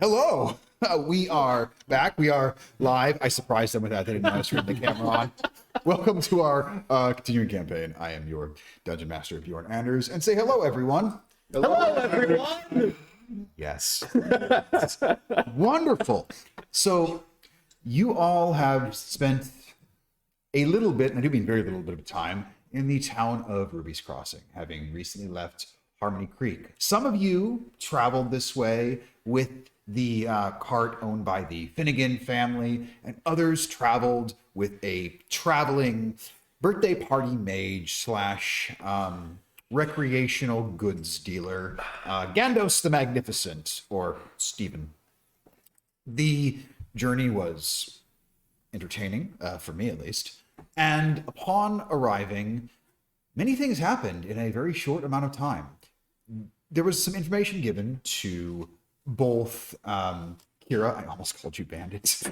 Hello. We are back. We are live. I surprised them with that. They didn't know I was turning the camera on. Welcome to our continuing campaign. I am your Dungeon Master, Bjorn Anders. And say hello, everyone. Hello, everyone. Yes. Wonderful. So you all have spent a little bit, and I do mean very little bit of time, in the town of Ruby's Crossing, having recently left Harmony Creek. Some of you traveled this way with the cart owned by the Finnegan family, and others traveled with a traveling birthday party mage slash recreational goods dealer, Gandos the Magnificent, or Stephen. The journey was entertaining, for me at least, and upon arriving, many things happened in a very short amount of time. There was some information given to both Kira. I almost called you bandits.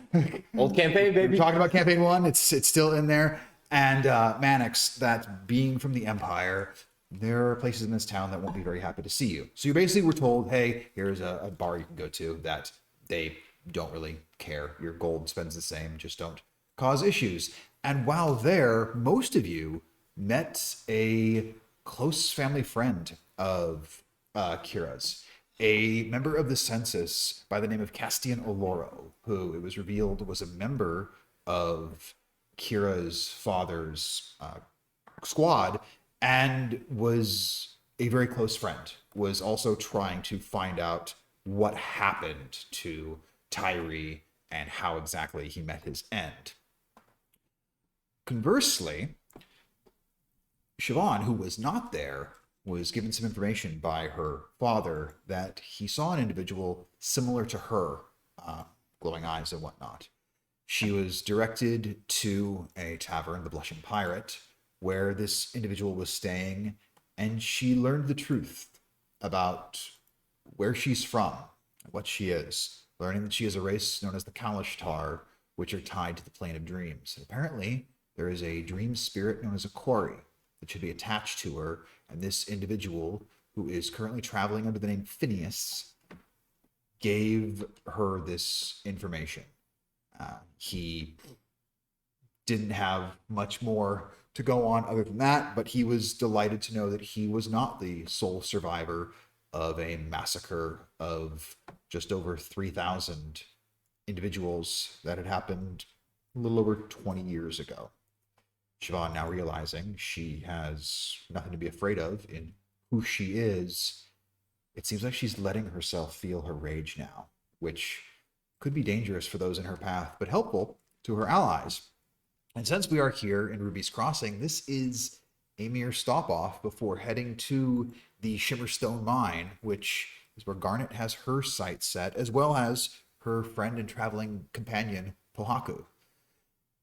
Old campaign, baby. We're talking about campaign one. It's still in there. And Mannix, that being from the Empire, there are places in this town that won't be very happy to see you. So you basically were told, hey, here's a bar you can go to that they don't really care. Your gold spends the same. Just don't cause issues. And while there, most of you met a close family friend of Kira's, a member of the census by the name of Castian Oloro, who it was revealed was a member of Kira's father's squad and was a very close friend, was also trying to find out what happened to Tyree and how exactly he met his end. Conversely, Siobhan, who was not there, was given some information by her father that he saw an individual similar to her, glowing eyes and whatnot. She was directed to a tavern, the Blushing Pirate, where this individual was staying, and she learned the truth about where she's from, what she is, learning that she is a race known as the Kalishtar, which are tied to the Plane of Dreams. And apparently, there is a dream spirit known as a Quarry that should be attached to her, and this individual, who is currently traveling under the name Phineas, gave her this information. He didn't have much more to go on other than that, but he was delighted to know that he was not the sole survivor of a massacre of just over 3,000 individuals that had happened a little over 20 years ago. Siobhan, now realizing she has nothing to be afraid of in who she is, it seems like she's letting herself feel her rage now, which could be dangerous for those in her path, but helpful to her allies. And since we are here in Ruby's Crossing, this is a mere stop-off before heading to the Shimmerstone Mine, which is where Garnet has her sights set, as well as her friend and traveling companion, Pohaku.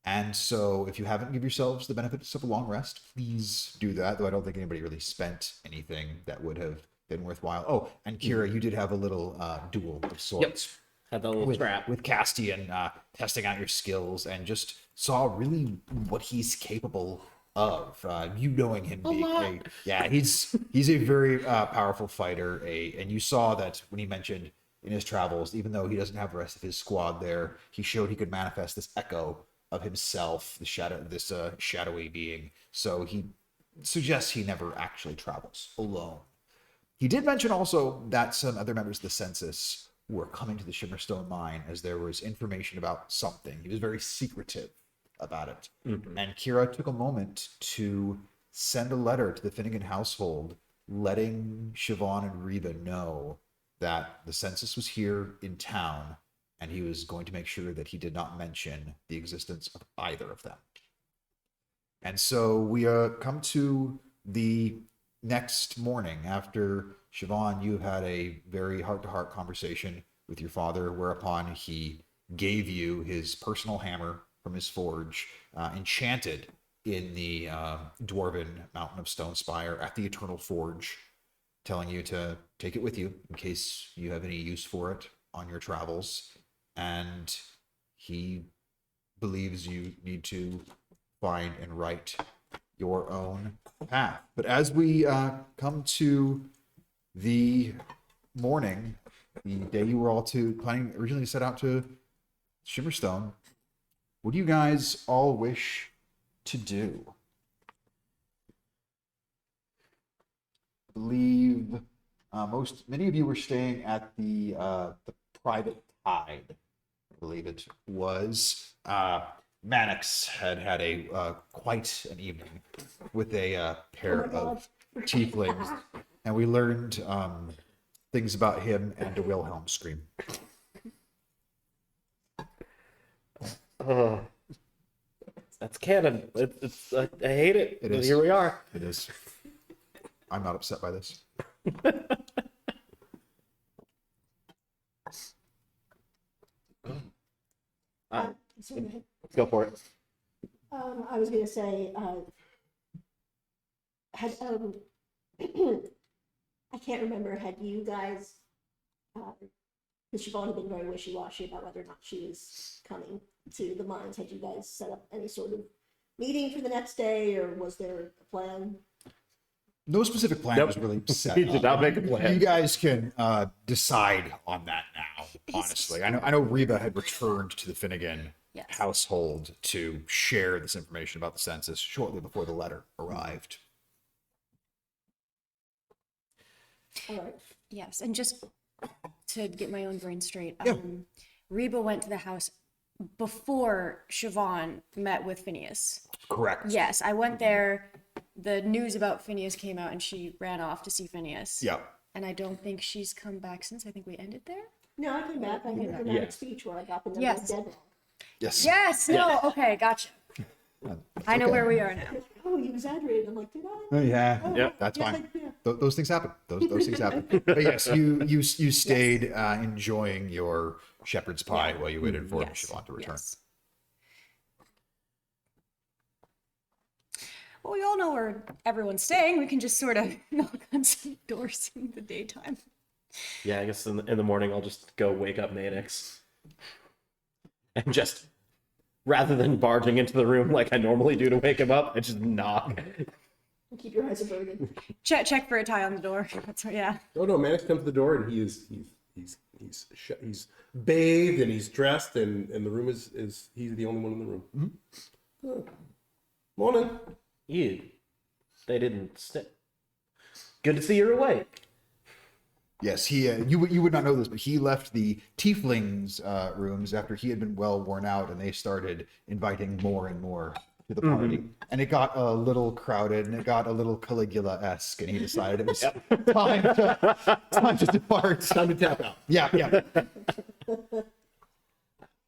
And so if you haven't given yourselves the benefits of a long rest, please do that, though I don't think anybody really spent anything that would have been worthwhile. Oh, and Kira, you did have a little duel of sorts. Yep. Had the little scrap. With Castian, testing out your skills, and just saw really what he's capable of. You knowing him being he's a very powerful fighter. And you saw that when he mentioned in his travels, even though he doesn't have the rest of his squad there, he showed he could manifest this echo of himself, this shadowy being. So he suggests he never actually travels alone. He did mention also that some other members of the census were coming to the Shimmerstone Mine as there was information about something. He was very secretive about it. Mm-hmm. And Kira took a moment to send a letter to the Finnegan household, letting Siobhan and Reba know that the census was here in town, and he was going to make sure that he did not mention the existence of either of them. And so we come to the next morning after Siobhan, you had a very heart-to-heart conversation with your father, whereupon he gave you his personal hammer from his forge, enchanted in the dwarven mountain of Stonespire at the Eternal Forge, telling you to take it with you in case you have any use for it on your travels. And he believes you need to find and write your own path. But as we come to the morning the day you were all planning originally to set out to Shimmerstone, what do you guys all wish to do? I believe many of you were staying at the Private Tide. I believe it was. Mannix had a quite an evening with a pair of tieflings, and we learned things about him and a Wilhelm scream. That's canon. I hate it. It is. Here we are. It is. I'm not upset by this. Go for it. I was gonna say, had I can't remember. Had you guys, because Siobhan had been very wishy-washy about whether or not she was coming to the mines. Had you guys set up any sort of meeting for the next day, or was there a plan? No specific plan Nope. was really set He did up. not make a plan. You guys can decide on that now. Honestly, I know Reba had returned to the Finnegan Yes. household to share this information about the census shortly before the letter arrived. All right. Yes, and just to get my own brain straight, Yeah. Reba went to the house before Siobhan met with Phineas. Correct. Yes, I went there. The news about Phineas came out, and she ran off to see Phineas. Yeah. And I don't think she's come back since. I think we ended there. No, I came back. I heard the Yeah. dramatic speech where I got the number Yes. dead wrong. Yes. Yes. No. Okay. Gotcha. I know okay. where we are now. Oh, you exaggerated. I'm like, did I? Oh, yeah. Oh, Yeah. That's yes, fine. yeah. Those things happen. Those things happen. But yes, you stayed enjoying your shepherd's pie while you waited for Yes. Siobhan to return. Yes. Well, we all know where everyone's staying. We can just sort of knock on some doors in the daytime. Yeah, I guess in the morning I'll just go wake up Mannix. And just, rather than barging into the room like I normally do to wake him up, I just knock. Keep your eyes averted. Check for a tie on the door. That's what, yeah. Oh no, Mannix comes to the door and he's bathed and he's dressed and the room is he's the only one in the room. Oh. Morning. You. They didn't stay. Good to see you're awake. Yes, he. You would not know this, but he left the tieflings' rooms after he had been well worn out, and they started inviting more and more to the party. And it got a little crowded, and it got a little Caligula-esque, and he decided it was time to depart. Time to tap out. Yeah, yeah.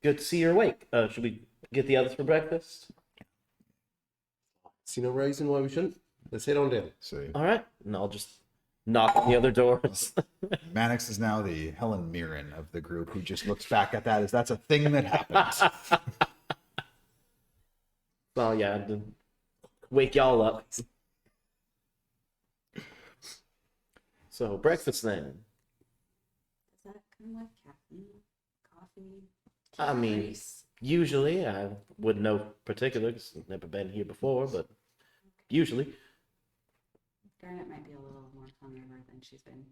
Good to see you're awake. Should we get the others for breakfast? See no reason why we shouldn't. Let's head on down. So All right. And I'll just knock on the other doors. Mannix is now the Helen Mirren of the group, who just looks back at that as that's a thing that happened. Well, yeah, to wake y'all up. So, breakfast then. Is that kind of like caffeine, coffee? I mean, Grease? usually I wouldn't know particular because I've never been here before, but usually. Garnet might be a little more hungover than she's been.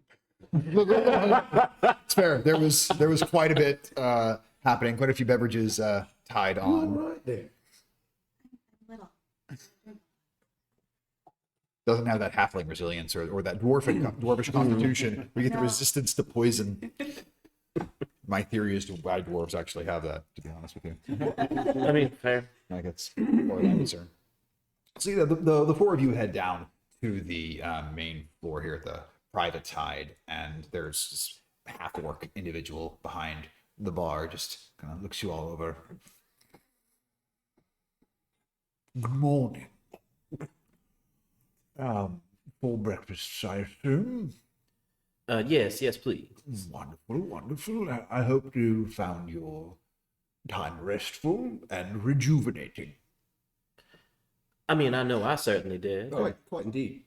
It's fair. There was quite a bit happening, quite a few beverages tied on. Right there. Little. Doesn't have that halfling resilience or that dwarvish constitution. We get the No. resistance to poison. My theory as to why dwarves actually have that, to be honest with you. I mean, fair. Like it's more than concern. So yeah, the four of you head down to the main floor here at the Private Tide, and there's this half-orc individual behind the bar, just kind of looks you all over. Good morning. For breakfast, I assume. Yes, please. Wonderful, wonderful. I hope you found your time restful and rejuvenating. I mean, I know I certainly did. Quite indeed.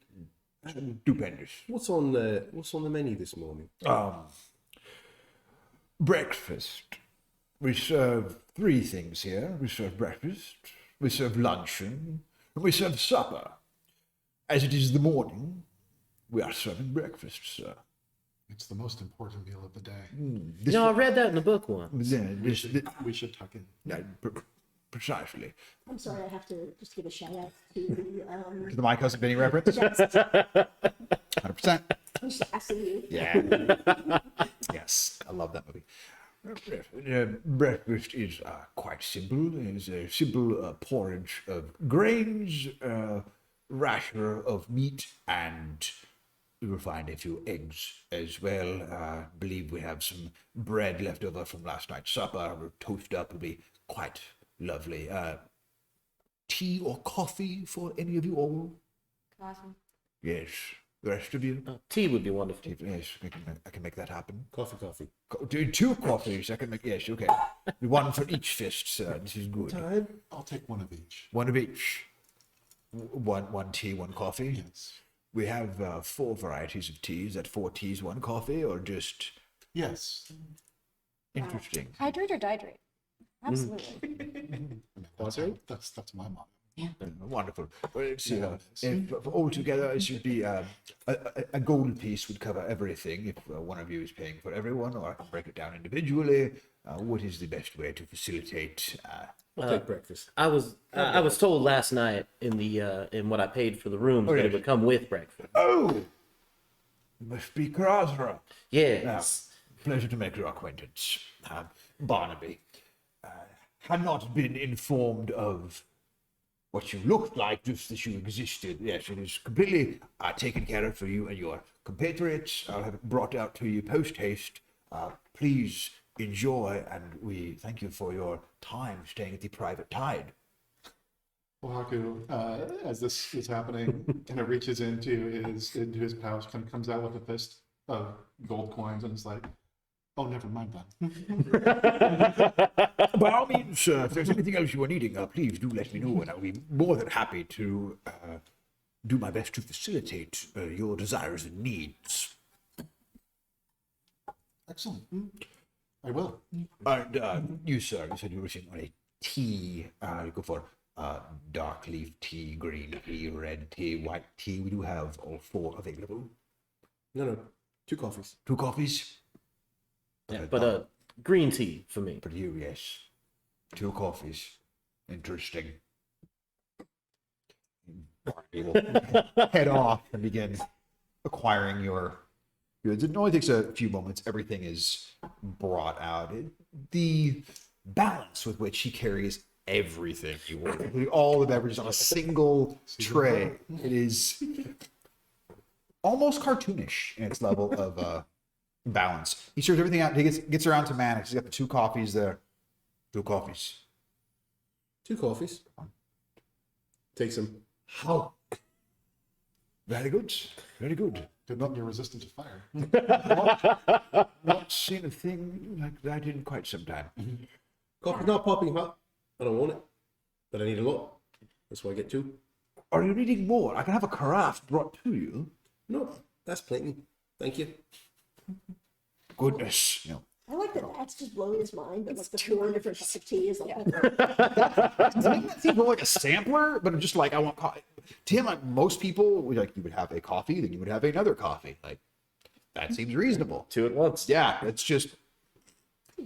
Stupendous. What's on the menu this morning? Breakfast. We serve three things here. We serve breakfast, we serve luncheon, and we serve supper. As it is the morning, we are serving breakfast, sir. It's the most important meal of the day. This, No, I read that in the book once. We should tuck in. Precisely. I'm sorry, I have to just give a shout out to the, the My Cousin Vinny reference. 100%. who's asking you. Yeah. Yes, I love that movie. Breakfast is quite simple. It's a simple porridge of grains, rasher of meat, and you will find a few eggs as well. Believe we have some bread left over from last night's supper. We'll toast up. It'll be quite lovely. Tea or coffee for any of you all? Coffee. Yes. The rest of you? Tea would be wonderful. Yes, I can make that happen. Coffee. Do 2 coffees. I can make, yes, okay. 1 for each fist, sir. This is good. I'll take one of each. 1 of each. One tea, 1 coffee. Yes. We have 4 varieties of teas. Is that 4 teas, 1 coffee, or just Yes. interesting? Hydrate or dihydrate? Absolutely. That's my motto. Wonderful. Well, it's, Yeah, if altogether it should be a gold piece would cover everything. If one of you is paying for everyone, or I can break it down individually. What is the best way to facilitate? I'll take breakfast. I was told last night in the in what I paid for the rooms that it yes. would come with breakfast. Oh, must be Krasra. Yes. Pleasure to make your acquaintance, Barnaby. Had not been informed of what you looked like, just that you existed. Yes, it is completely taken care of for you and your compatriots. I'll have it brought out to you post haste. Please enjoy, and we thank you for your time staying at the Private Tide. Oahu, as this is happening, kind of reaches into his pouch, kind of comes out with a fist of gold coins, and is like, "Oh, never mind then." By all means, sir, if there's anything else you are needing, please do let me know, and I'll be more than happy to do my best to facilitate your desires and needs. Excellent. I will. And you, sir, you said you were wishing on a tea. You go for dark leaf tea, green tea, red tea, white tea. We do have all 4 available. No. 2 coffees. 2 coffees? Yeah, but green tea for me. For you, yes. 2 coffees. Interesting. You will head off and begin acquiring your goods. It only takes a few moments. Everything is brought out. The balance with which he carries everything you order, all the beverages on a single tray, it is almost cartoonish in its level of balance. He serves everything out. He gets around to Mannix. He's got the 2 coffees there. 2 coffees. 2 coffees. Take some. How? Very good. Very good. Good thing you're resistant to fire. Not seen a thing like that in quite some time. Coffee's not popping hot. I don't want it, but I need a lot. That's why I get 2. Are you needing more? I can have a carafe brought to you. No, that's plenty. Thank you. Goodness. You know, I like that that's just blowing his mind, but like the 4 different cups of tea is like, To me, that seems more like a sampler, but I'm just like, I want coffee. To him, like most people, like you would have a coffee, then you would have another coffee. Like that seems reasonable. 2 at once. Yeah, it's just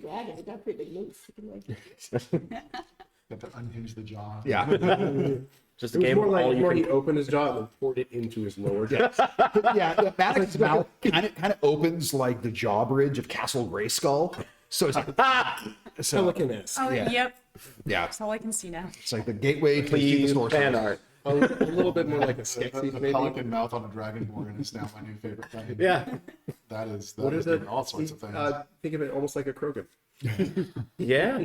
dragon, it got a pretty big move. Like, Got to unhinge the jaw. yeah. Just a It was game more of like all you where can. he opened his jaw and then poured it into his lower jaw. Yeah, Maddox's mouth kind of opens like the jaw bridge of Castle Grayskull. So it's like, so, Pelican-esque. Oh, Yeah. yep. yeah, That's all I can see now. it's like the gateway to Please, the fan art. A little bit more like a The sexy, maybe. pelican mouth on a dragonborn is now my new favorite thing. Yeah. That is What is doing it? all sorts of things. Think of it almost like a croquet. Yeah.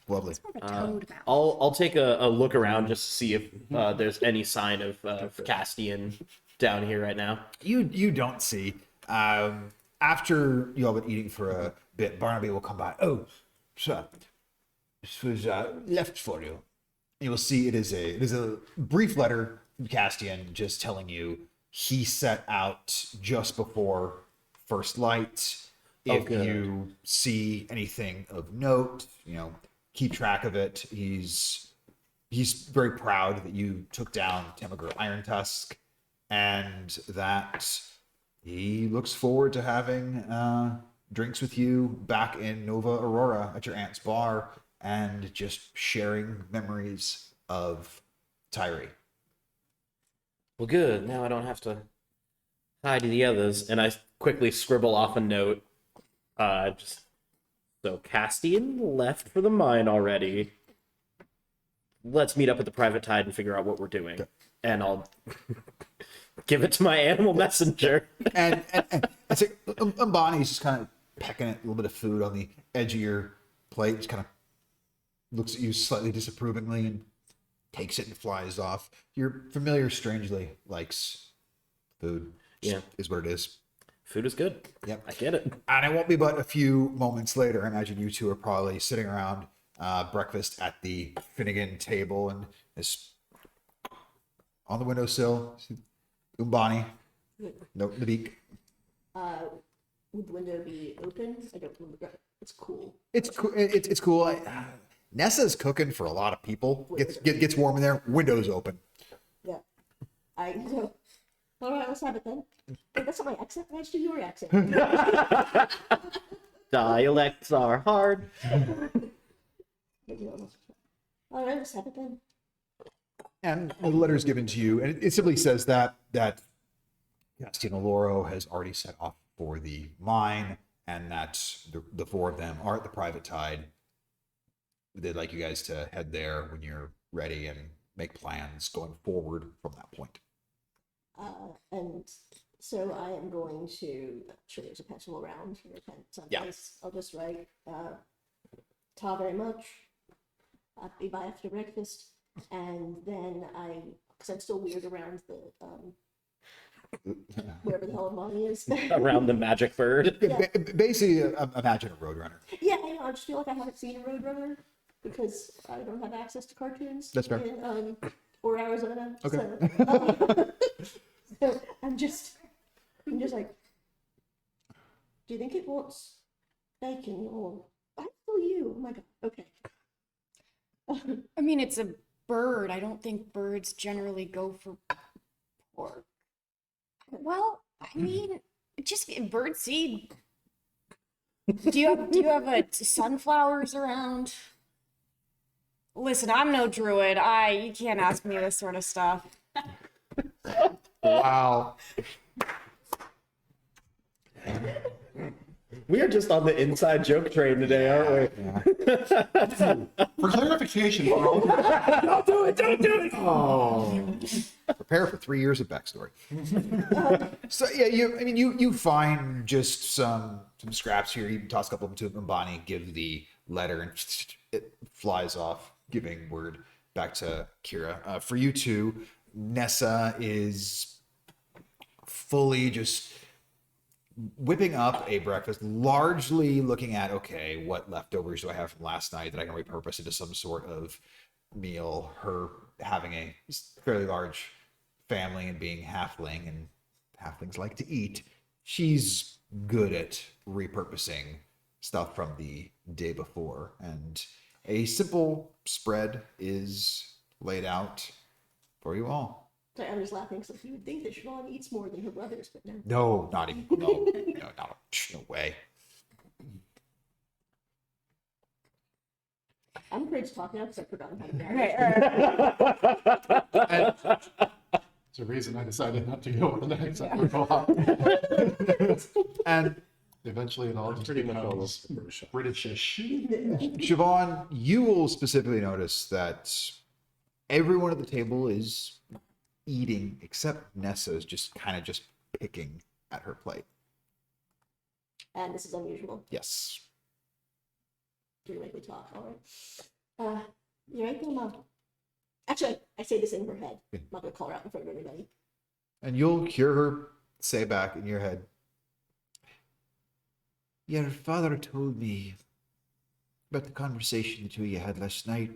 Lovely. A toad mouth. I'll take a look around just to see if there's any sign of Castian down here right now. You don't see. After you all been eating for a bit, Barnaby will come by. oh, sir, this was left for you. You will see it is a brief letter from Castian just telling you he set out just before first light. If good. you see anything of note, keep track of it. He's very proud that you took down Temagur Iron Tusk, and that he looks forward to having drinks with you back in Nova Aurora at your aunt's bar and just sharing memories of Tyree. Well, good. Now I don't have to hi to the others. And I quickly scribble off a note. Just so Castian left for the mine already. Let's meet up at the private tide and figure out what we're doing. And I'll give it to my animal messenger. And I say, Umbani's just kind of pecking at a little bit of food on the edge of your plate, just kind of looks at you slightly disapprovingly and takes it and flies off. Your familiar strangely likes food. Yeah. Is what it is. Food is good. Yep. I get it. And it won't be but a few moments later. I imagine you two are probably sitting around breakfast at the Finnegan table, and this on the windowsill, Umbani, no, the beak. Would the window be open? I don't remember. It's cool. It's cool. It's cool. Nessa's cooking for a lot of people. Gets warm in there. Windows open. Yeah. All right, let's have it then. Wait, that's not my accent. That's your accent. Dialects are hard. All right, let's have it then. And the letter is given to you, and it simply says that Castiano Loro has already set off for the mine, and that the four of them are at the private tide. They'd like you guys to head there when you're ready and make plans going forward from that point. And so I am going to, I'm sure there's a pencil around or a pen someplace. I'll just write, ta very much. I'll be by after breakfast. And then because I'm still weird around the, wherever the hell mommy is. Around the magic bird. Yeah. Basically, imagine a roadrunner. Yeah, I know. I just feel like I haven't seen a Roadrunner because I don't have access to cartoons. That's fair. Or Arizona. Okay. So I'm just like, do you think it wants bacon or I tell you? Oh my god. Okay. I mean, it's a bird. I don't think birds generally go for pork. Well, I mean, just bird seed. Do you have a sunflowers around? Listen, I'm no druid. You can't ask me this sort of stuff. Wow. We are just on the inside joke train today, aren't we? For clarification, for all Don't do it! Don't do it! Oh. Prepare for 3 years of backstory. So yeah, you find just some scraps here. You toss a couple of them to Umbani, give the letter, and it flies off, giving word back to Kira. For you two, Nessa is fully just whipping up a breakfast, largely looking at, okay, what leftovers do I have from last night that I can repurpose into some sort of meal. Her having a fairly large family and being halfling, and halflings like to eat, she's good at repurposing stuff from the day before. And a simple spread is laid out for you all. Sorry, I'm just laughing because you would think that Siobhan eats more than her brothers, but no. No, not even. No, no way. I'm afraid to talk now because I've forgotten how to manage. It's a reason I decided not to go with the next episode. And Eventually, it all just becomes Britishish. Siobhan, you will specifically notice that everyone at the table is eating, except Nessa is just picking at her plate. And this is unusual. Yes. You're make me talk, all right. You right there, Mom? Actually, I say this in her head. I'm not going to call her out in front of everybody. And you'll hear her say back in your head, your father told me about the conversation the two of you had last night.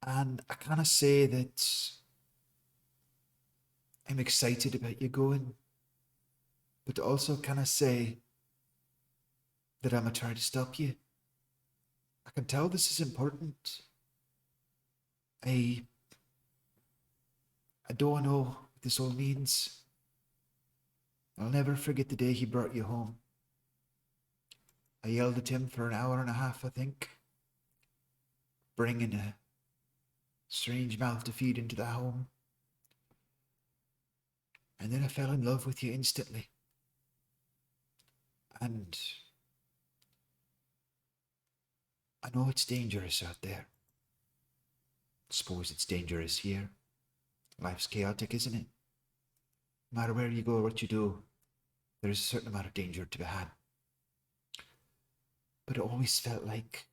And I kind of say that I'm excited about you going, but also kind of say that I'm going to try to stop you. I can tell this is important. I don't know what this all means, I'll never forget the day he brought you home. I yelled at him for an hour and a half, I think, bringing a strange mouth to feed into the home. And then I fell in love with you instantly. And I know it's dangerous out there. Suppose it's dangerous here. Life's chaotic, isn't it? No matter where you go or what you do, there is a certain amount of danger to be had. But it always felt like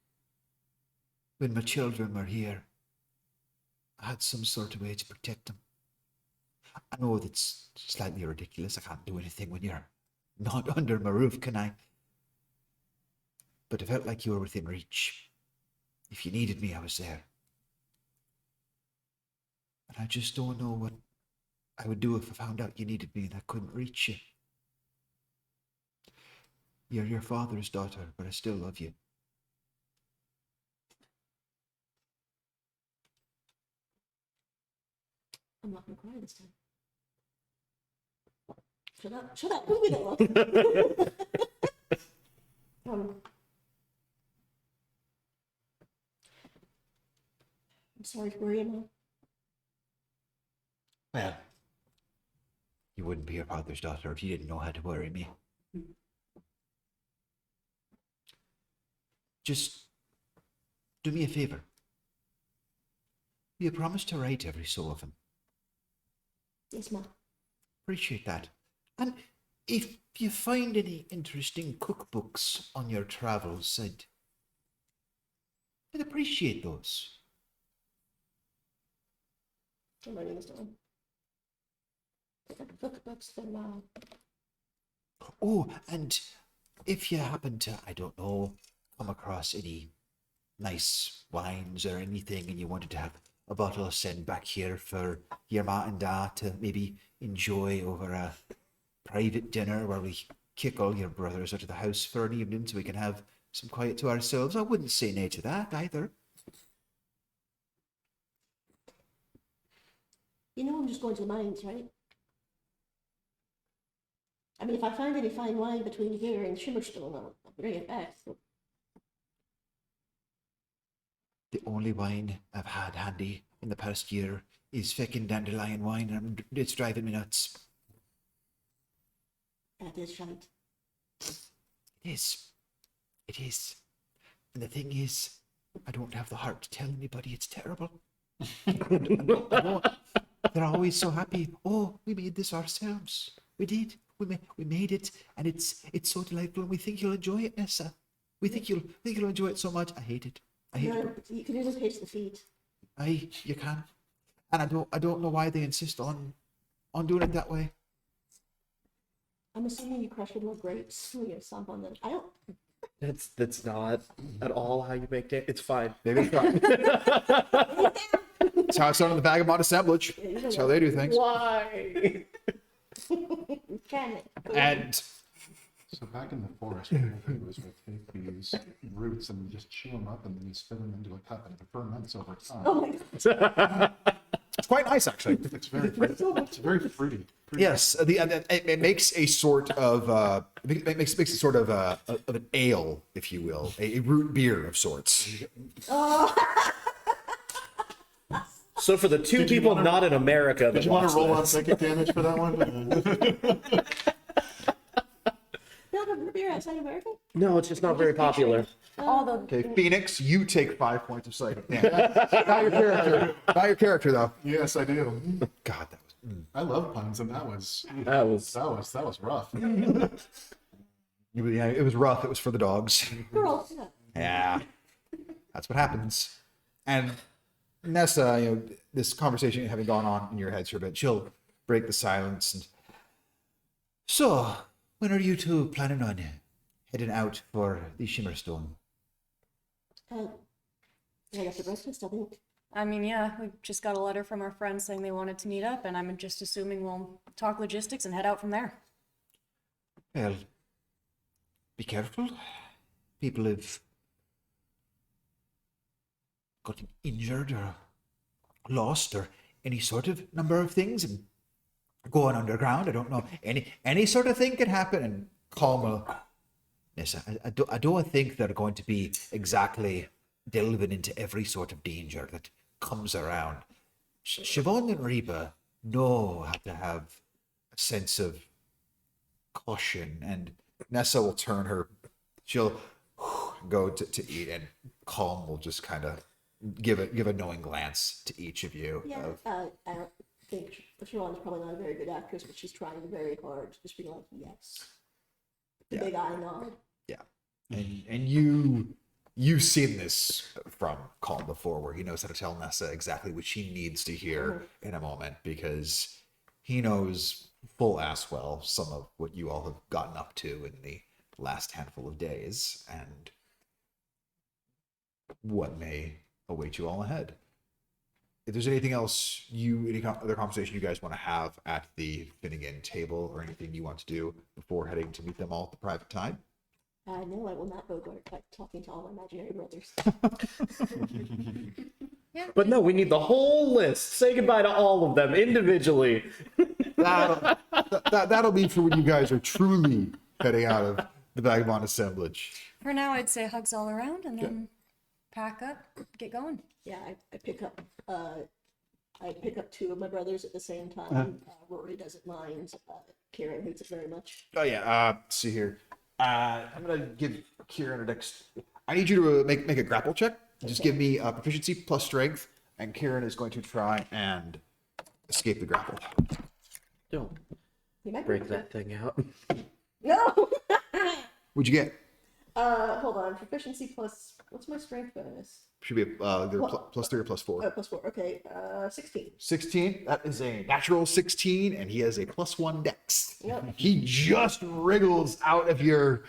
when my children were here, I had some sort of way to protect them. I know that's slightly ridiculous. I can't do anything when you're not under my roof, can I? But it felt like you were within reach. If you needed me, I was there. And I just don't know what I would do if I found out you needed me and I couldn't reach you. You're your father's daughter, but I still love you. I'm not gonna cry this time. Shut up, shut up, give me that look. I'm sorry to worry you, Mom. Well, you wouldn't be your father's daughter if you didn't know how to worry me. Just do me a favor. You promise to write every so often. Yes, Mom. Appreciate that. And if you find any interesting cookbooks on your travels, I'd appreciate those. I'm writing this down. Cookbooks from Oh, and if you happen to, I don't know, come across any nice wines or anything and you wanted to have a bottle sent back here for your ma and da to maybe enjoy over a private dinner where we kick all your brothers out of the house for an evening so we can have some quiet to ourselves, I wouldn't say nay to that either. You know I'm just going to the mines, right? I mean, if I find any fine wine between here and Shimmerstone, I'll bring it back. So. The only wine I've had handy in the past year is feckin' dandelion wine, and it's driving me nuts. That is right. It is. It is. And the thing is, I don't have the heart to tell anybody it's terrible. I don't. They're always so happy. Oh, we made this ourselves. We did. We made it, and it's so delightful. And we think you'll enjoy it, Nessa. We think you'll enjoy it so much. I hate it. I hate it. You can just taste the feet. You can, and I don't know why they insist on doing it that way. I'm assuming you crush little grapes when you stomp on them. I don't. That's not at all how you make it. It's fine. Maybe it's not. That's how it's done in the Vagabond assemblage. That's how they do things. Why? Can it? And So back in the forest, what we do is we take these roots and just chew them up, and then you spin them into a cup, and it ferments over time. Oh my God. it's quite nice, actually. It's very fruity. Yes, it makes a sort of it makes a sort of an ale, if you will, a root beer of sorts. Oh. So for the two people not in America that Did you want watch to roll on this, psychic damage for that one? Build a beer outside America? no, it's just not very popular. All the Okay, Phoenix, you take 5 points of psychic damage. Not your character. Not your character, though. Yes, I do. God, that was. I love puns, and that was rough. Yeah, it was rough. It was for the dogs. Girl, yeah. Yeah, that's what happens. And Nessa, this conversation having gone on in your heads for a bit, she'll break the silence. And So, when are you two planning on heading out for the Shimmerstone? Right after breakfast, I think. I mean, yeah, we just got a letter from our friends saying they wanted to meet up, and I'm just assuming we'll talk logistics and head out from there. Well, be careful. People have gotten injured or lost or any sort of number of things, and going underground. I don't know. Any sort of thing can happen. And Calma, Nissa, I don't think they're going to be exactly delving into every sort of danger that comes around. Siobhan and Reba know how to have a sense of caution, and Nessa will turn her, she'll go to eat, and Calm will just kind of give a knowing glance to each of you. Yeah, of- I don't think Siobhan's probably not a very good actress, but she's trying very hard to just be like, yes. The Yeah. big eye nod. And you've seen this from Calm before, where he knows how to tell Nessa exactly what she needs to hear in a moment, because he knows full ass well some of what you all have gotten up to in the last handful of days and what may await you all ahead. If there's anything else other conversation you guys want to have at the Finnegan table, or anything you want to do before heading to meet them all at the private tide, No, I will not bogart by talking to all my imaginary brothers. But no, we need the whole list. Say goodbye to all of them individually. that'll be for when you guys are truly heading out of the Vagabond assemblage. For now, I'd say hugs all around and then pack up, get going. Yeah, I pick up two of my brothers at the same time. Rory doesn't mind. Karen hates it very much. Oh yeah. Let's see here. I'm gonna give Kieran a next. I need you to make a grapple check. Just give me proficiency plus strength, and Kieran is going to try and escape the grapple. Don't You might break that thing out. No. What'd you get? Hold on. Proficiency plus. What's my strength bonus? Should be either plus 3 or plus 4. Oh, plus 4. Okay. 16. 16. That is a natural 16, and he has a plus 1 dex. Yep. He just wriggles out of your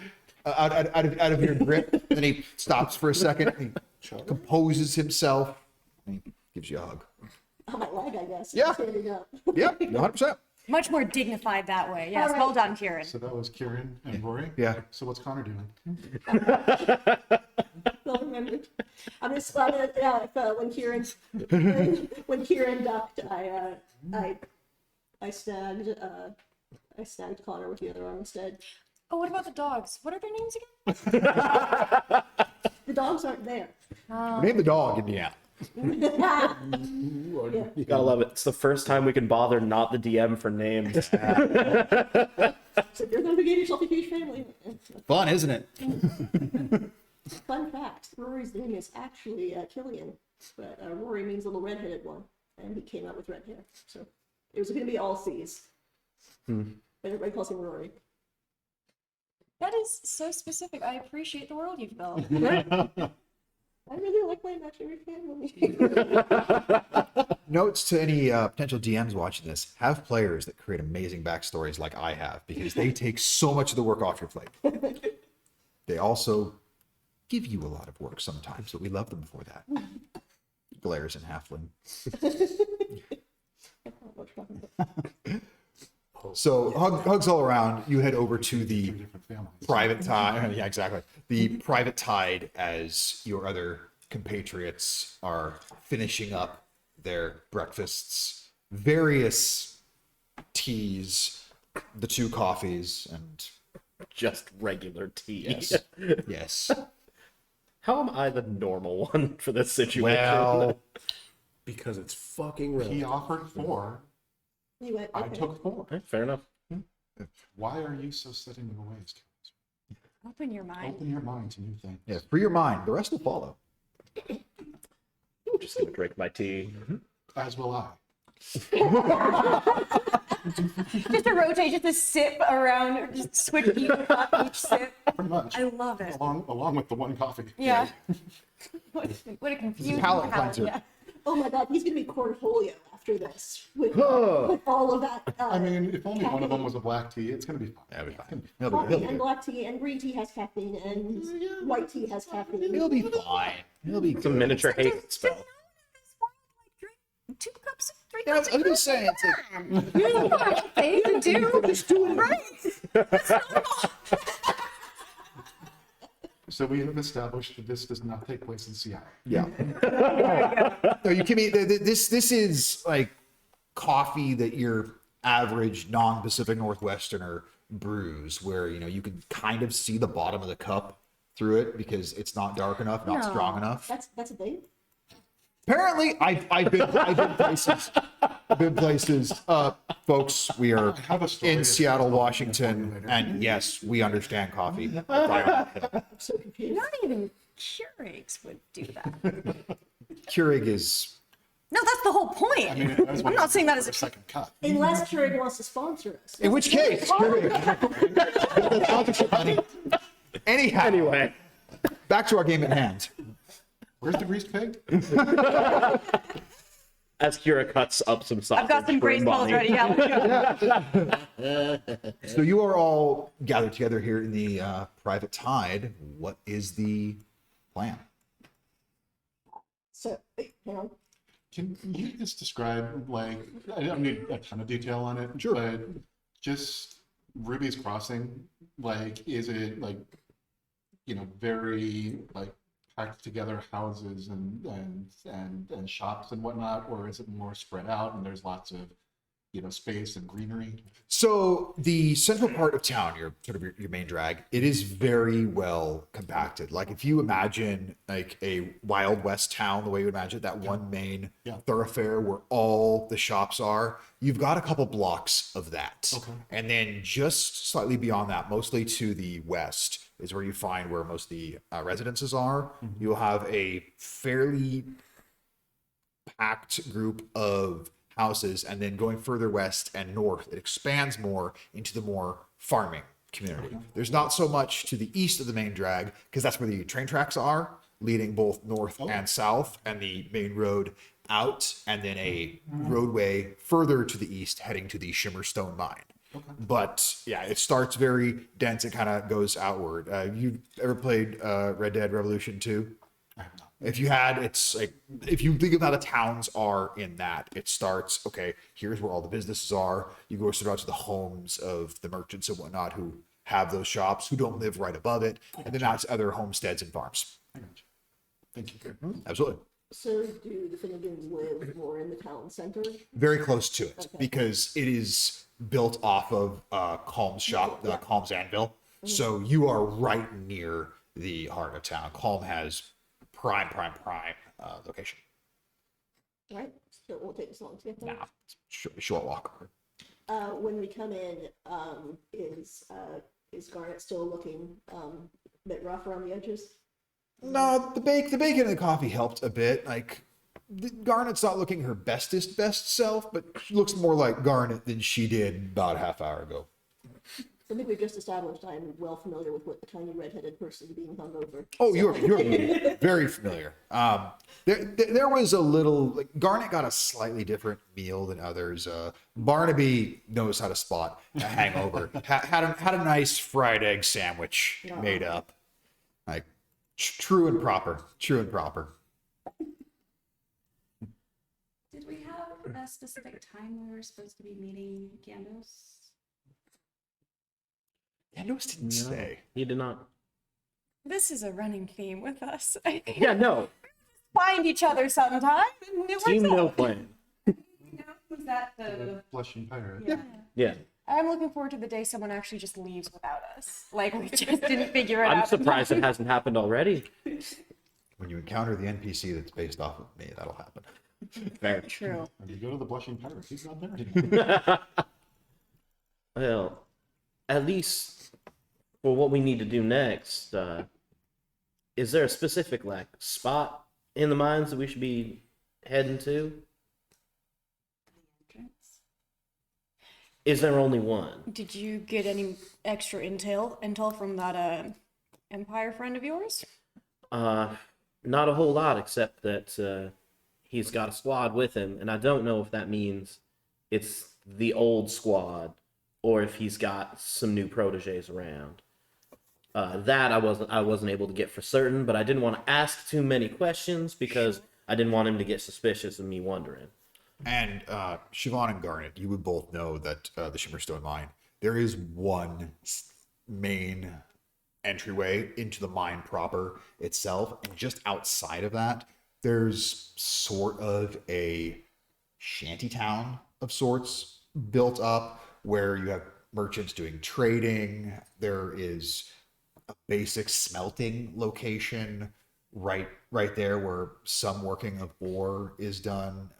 out of your grip, and then he stops for a second. And he composes himself, and he gives you a hug. I might lag, I guess. Yeah. Standing up. Yeah, 100%. Much more dignified that way. Yes, All right. well done, Kieran. So that was Kieran and Rory. Yeah. So what's Connor doing? Well remembered. I'm just when Kieran ducked, I snagged Connor with the other arm instead. Oh, what about the dogs? What are their names again? The dogs aren't there. Name the dog, Indiana. You gotta love it. It's the first time we can bother not the DM for names. So you're going to give yourself a huge family. Fun, isn't it? Fun fact: Rory's name is actually Killian, but Rory means little redheaded one, and he came out with red hair. So it was going to be all C's. But everybody calls him Rory. That is so specific. I appreciate the world you've built. I really like my imaginary family. Notes to any potential DMs watching this: have players that create amazing backstories like I have, because they take so much of the work off your plate. They also give you a lot of work sometimes, but we love them for that. Glares and Halfling. So hugs all around. You head over to the Different families. private tide. Yeah, exactly. The private tide, as your other compatriots are finishing up their breakfasts, various teas, the 2 coffees, and Just regular tea. yes, yes. How am I the normal one for this situation? Well, Because it's fucking He real. offered 4. You went, I okay. took 4. Okay, fair enough. Why are you so set in your ways? Open your mind. Open your mind to new things. yeah, free your mind. The rest will follow. I'm just gonna drink my tea. As will I. Just a rotate, just a sip around, just switch each cup, each sip. Pretty much. I love it. Along with the 1 coffee. Yeah. What a confusing palate cleanser. Yeah. Oh my god, he's gonna be cornholio after this with all of that. I mean, if only one of them was a black tea, it's going to be fine. That'll be It's fine. gonna be He'll coffee be, and he'll be, black tea and green tea has caffeine and white tea has caffeine. he'll be fine. He'll be It's a miniature hate spell. 2 cups, 3 Yeah, I cups. was just saying, it's like, Thing to do. So we have established that this does not take place in Seattle. yeah. No, you can be. This is like coffee that you're average non-Pacific Northwesterner brews, where you can kind of see the bottom of the cup through it because it's not dark enough, not strong enough. That's a thing. Apparently, I've been places. I've been places. Folks, we are I have a story in if Seattle, you guys want me to Washington, later. and yes, we understand coffee. I'm so confused. Not even Keurigs would do that. Keurig is No, that's the whole point. I mean, I was I'm not saying that as a a second cut. Unless Keurig wants to sponsor us. in which case Keurig. Sponsorship money. Anyhow, Anyway, back to our game at hand. Where's the greased pig? as Kira cuts up some sausage. I've got some for great smells Bonnie. ready. Yeah. So you are all gathered together here in the private tide. What is the plan? So, wait, hang on. Can you just describe, like, I don't need a ton of detail on it, Sure. but just Ruby's Crossing, like, is it like, very like packed together houses and shops and whatnot, or is it more spread out and there's lots of space and greenery? So the central part of town, your main drag, it is very well compacted. Like if you imagine like a Wild West town, the way you would imagine it, that one main thoroughfare where all the shops are, you've got a couple blocks of that. Okay. And then just slightly beyond that, mostly to the west, is where you find where most of the residences are. You'll have a fairly packed group of houses, and then going further west and north, it expands more into the more farming community. There's not so much to the east of the main drag because that's where the train tracks are, leading both north and south, and the main road out, and then a roadway further to the east heading to the Shimmerstone mine. But yeah, it starts very dense. It kind of goes outward. You've ever played Red Dead Revolution 2? I have not. If you had, it's like, if you think of how the towns are in that, it starts, okay, here's where all the businesses are. You go sort of out to the homes of the merchants and whatnot who have those shops, who don't live right above it. And then that's other homesteads and farms. I got you. Thank you. Absolutely. So do the Finnegans live more in the town center? Very close to it Okay. because it is built off of Calm's shop, Calm's Anvil. So you are right near the heart of town. Calm has prime location. Right? So it won't take us long to get there. Now, short walk. When we come in, is Garnet still looking a bit rough around the edges? No, the bacon and the coffee helped a bit. Like Garnet's not looking her best self, but she looks more like Garnet than she did about a half hour ago. I think we've just established I'm well familiar with what the tiny redheaded person being hung over. Oh, you're very familiar. There was a little like Garnet got a slightly different meal than others. Barnaby knows how to spot a hangover. had a nice fried egg sandwich made up, like true and proper. Did we have a specific time we were supposed to be meeting Gandos? Gandos didn't say. He did not. This is a running theme with us. Yeah, no. Find each other sometime. And it Team works no out. plan. Was that the? Blushing pirate. Yeah. Yeah. I'm looking forward to the day someone actually just leaves without us. Like we just didn't figure it out. I'm in surprised it time. hasn't happened already. When you encounter the NPC that's based off of me, that'll happen. Fair. True. And you go to the blushing pirate, he's not there anymore. Well, at least for what we need to do next, is there a specific like spot in the mines that we should be heading to? Entrance. Is there only one? Did you get any extra intel from that Empire friend of yours? Not a whole lot, except that he's got a squad with him, and I don't know if that means it's the old squad or if he's got some new proteges around. That I wasn't able to get for certain, but I didn't want to ask too many questions because I didn't want him to get suspicious of me wondering. And Siobhan and Garnet, you would both know that the Shimmerstone mine, there is one main entryway into the mine proper itself, and just outside of that, there's sort of a shanty town of sorts built up where you have merchants doing trading. There is a basic smelting location right there where some working of ore is done.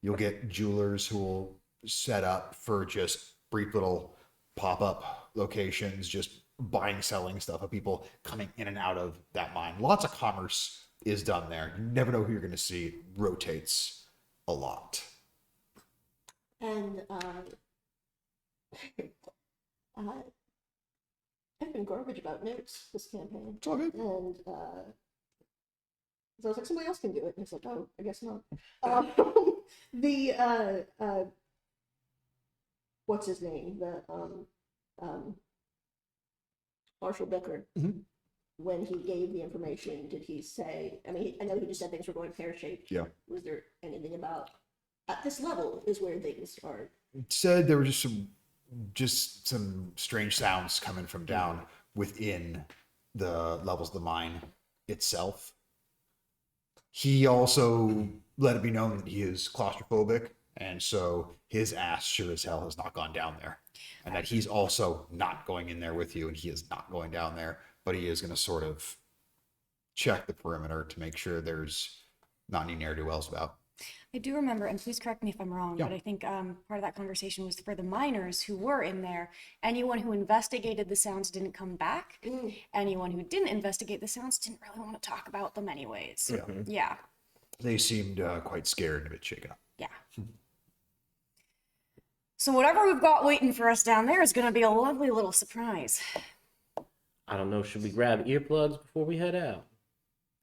You'll get jewelers who will set up for just brief little pop-up locations, just buying, selling stuff of people coming in and out of that mine. Lots of commerce is done there. You never know who you're going to see. It rotates a lot. And I've been garbage about notes this campaign. It's all good. And so I was like, somebody else can do it. And it's like, oh, I guess not. The what's his name? The Marshall Becker. Mhm. When he gave the information, did he say? I mean, I know he just said things were going pear shaped. Yeah. Was there anything about at this level is where things are? Said there were just some strange sounds coming from down within the levels of the mine itself. He also let it be known that he is claustrophobic, and so his ass sure as hell has not gone down there, and that he's also not going in there with you, and he is not going down there, but he is going to sort of check the perimeter to make sure there's not any ne'er-do-wells about. I do remember, and please correct me if I'm wrong, Yeah. but I think part of that conversation was for the miners who were in there. Anyone who investigated the sounds didn't come back. Anyone who didn't investigate the sounds didn't really want to talk about them anyways. Yeah. Yeah. They seemed quite scared and a bit shaken up. Yeah. So whatever we've got waiting for us down there is going to be a lovely little surprise. I don't know. Should we grab earplugs before we head out?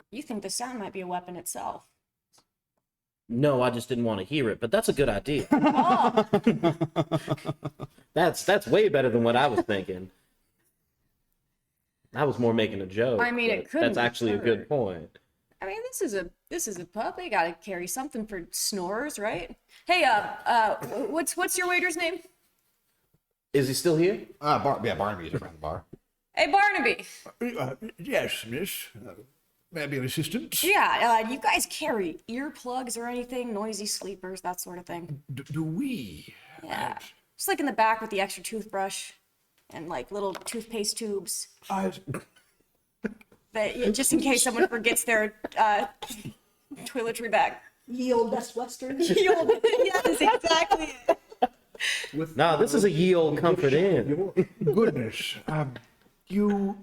You think the sound might be a weapon itself. No, I just didn't want to hear it, but that's a good idea. Oh, That's way better than what I was thinking. I was more making a joke. I mean, it but couldn't That's actually a good hurt. point. I mean, this is a pub. They got to carry something for snorers, right? Hey, what's your waiter's name? Is he still here? Barnaby's around the bar. Hey, Barnaby. Yes, miss. May I be of assistance? Yeah, you guys carry earplugs or anything? Noisy sleepers, that sort of thing. Do we? Yeah. Just like in the back with the extra toothbrush and like little toothpaste tubes. Just in case someone forgets their toiletry bag. Ye old Best Western. Yes, exactly. No, this is a ye old Comfort Inn. Goodness. You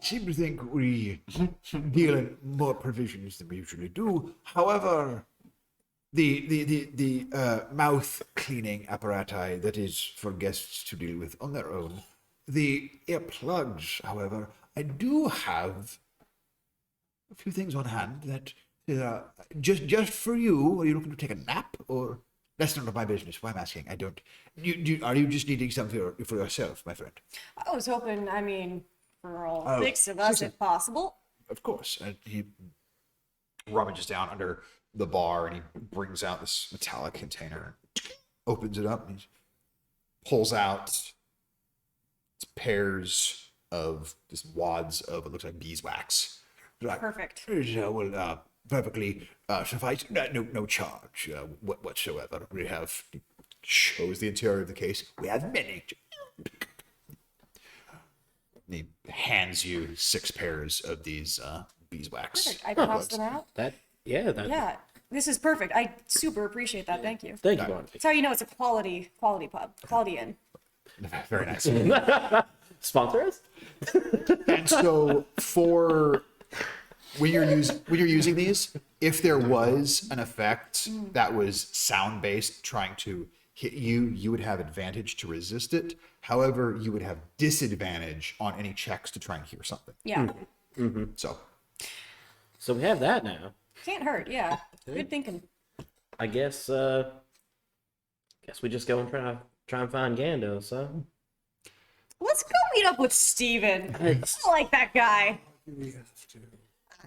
seem to think we deal in more provisions than we usually do. However, the mouth cleaning apparatus that is for guests to deal with on their own. The earplugs, however, I do have a few things on hand that just for you. Are you looking to take a nap, or that's none of my business? Why I'm asking. I don't. Are you just needing something for yourself, my friend? I was hoping, I mean, for all 6 of us, if possible. Of course. And he rummages down under the bar and he brings out this metallic container, opens it up, and he pulls out pairs of just wads of, it looks like beeswax. Like, Perfect. Perfectly suffice. No charge whatsoever. We have, shows the interior of the case. we have many. And he hands you 6 pairs of these beeswax. Perfect. I toss them out. Yeah. This is perfect. I super appreciate that. Thank you. Thank you, Barnaby. That's how you know it's a quality pub, quality inn. Very nice. Sponsor us? And so for when you're using these, if there was an effect that was sound based trying to hit you, you would have advantage to resist it. However, you would have disadvantage on any checks to try and hear something. Yeah. So So we have that now. Can't hurt. Yeah. Good thinking. I guess we just go and try and find Gandos, huh? Let's go meet up with Steven. I like that guy.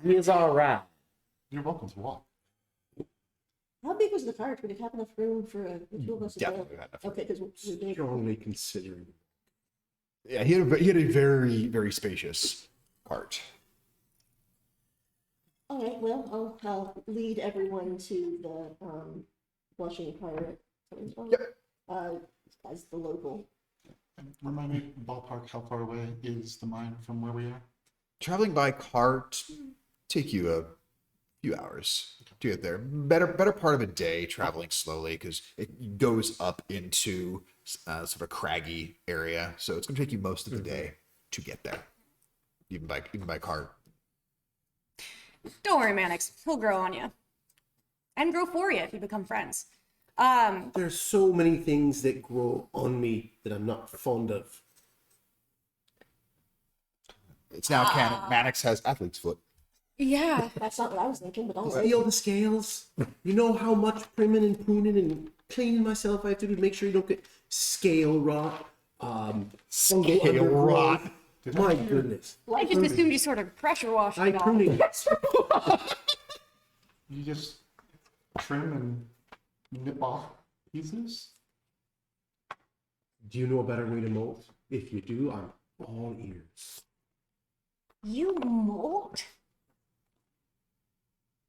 He is all right. You're welcome to walk. How big was the cart? Would it have enough room for the 2 of us? to go? definitely had enough room. Okay, because we're doing. Strongly considering. yeah, he had a very, very spacious cart. All right, well, I'll lead everyone to the Blushing Pirate As the local. And remind me, ballpark, how far away is the mine from where we are? Traveling by cart take you a few hours to get there. Better part of a day traveling slowly because it goes up into sort of a craggy area, so it's going to take you most of the day to get there, even by cart. Don't worry, Mannix. He'll grow on you. And grow for you if you become friends. There's so many things that grow on me that I'm not fond of. It's now canon. Mannix has athlete's foot. Yeah. That's not what I was thinking, but all See right. all the scales? You know how much trimming and pruning and cleaning myself I have to do to make sure you don't get scale rot, fungal Scale undergrowth. rot. My goodness. I just assumed you sort of pressure washed I it all. pruning. You just trim and nip off pieces? Do you know a better way to mold? If you do, I'm all ears. You molt?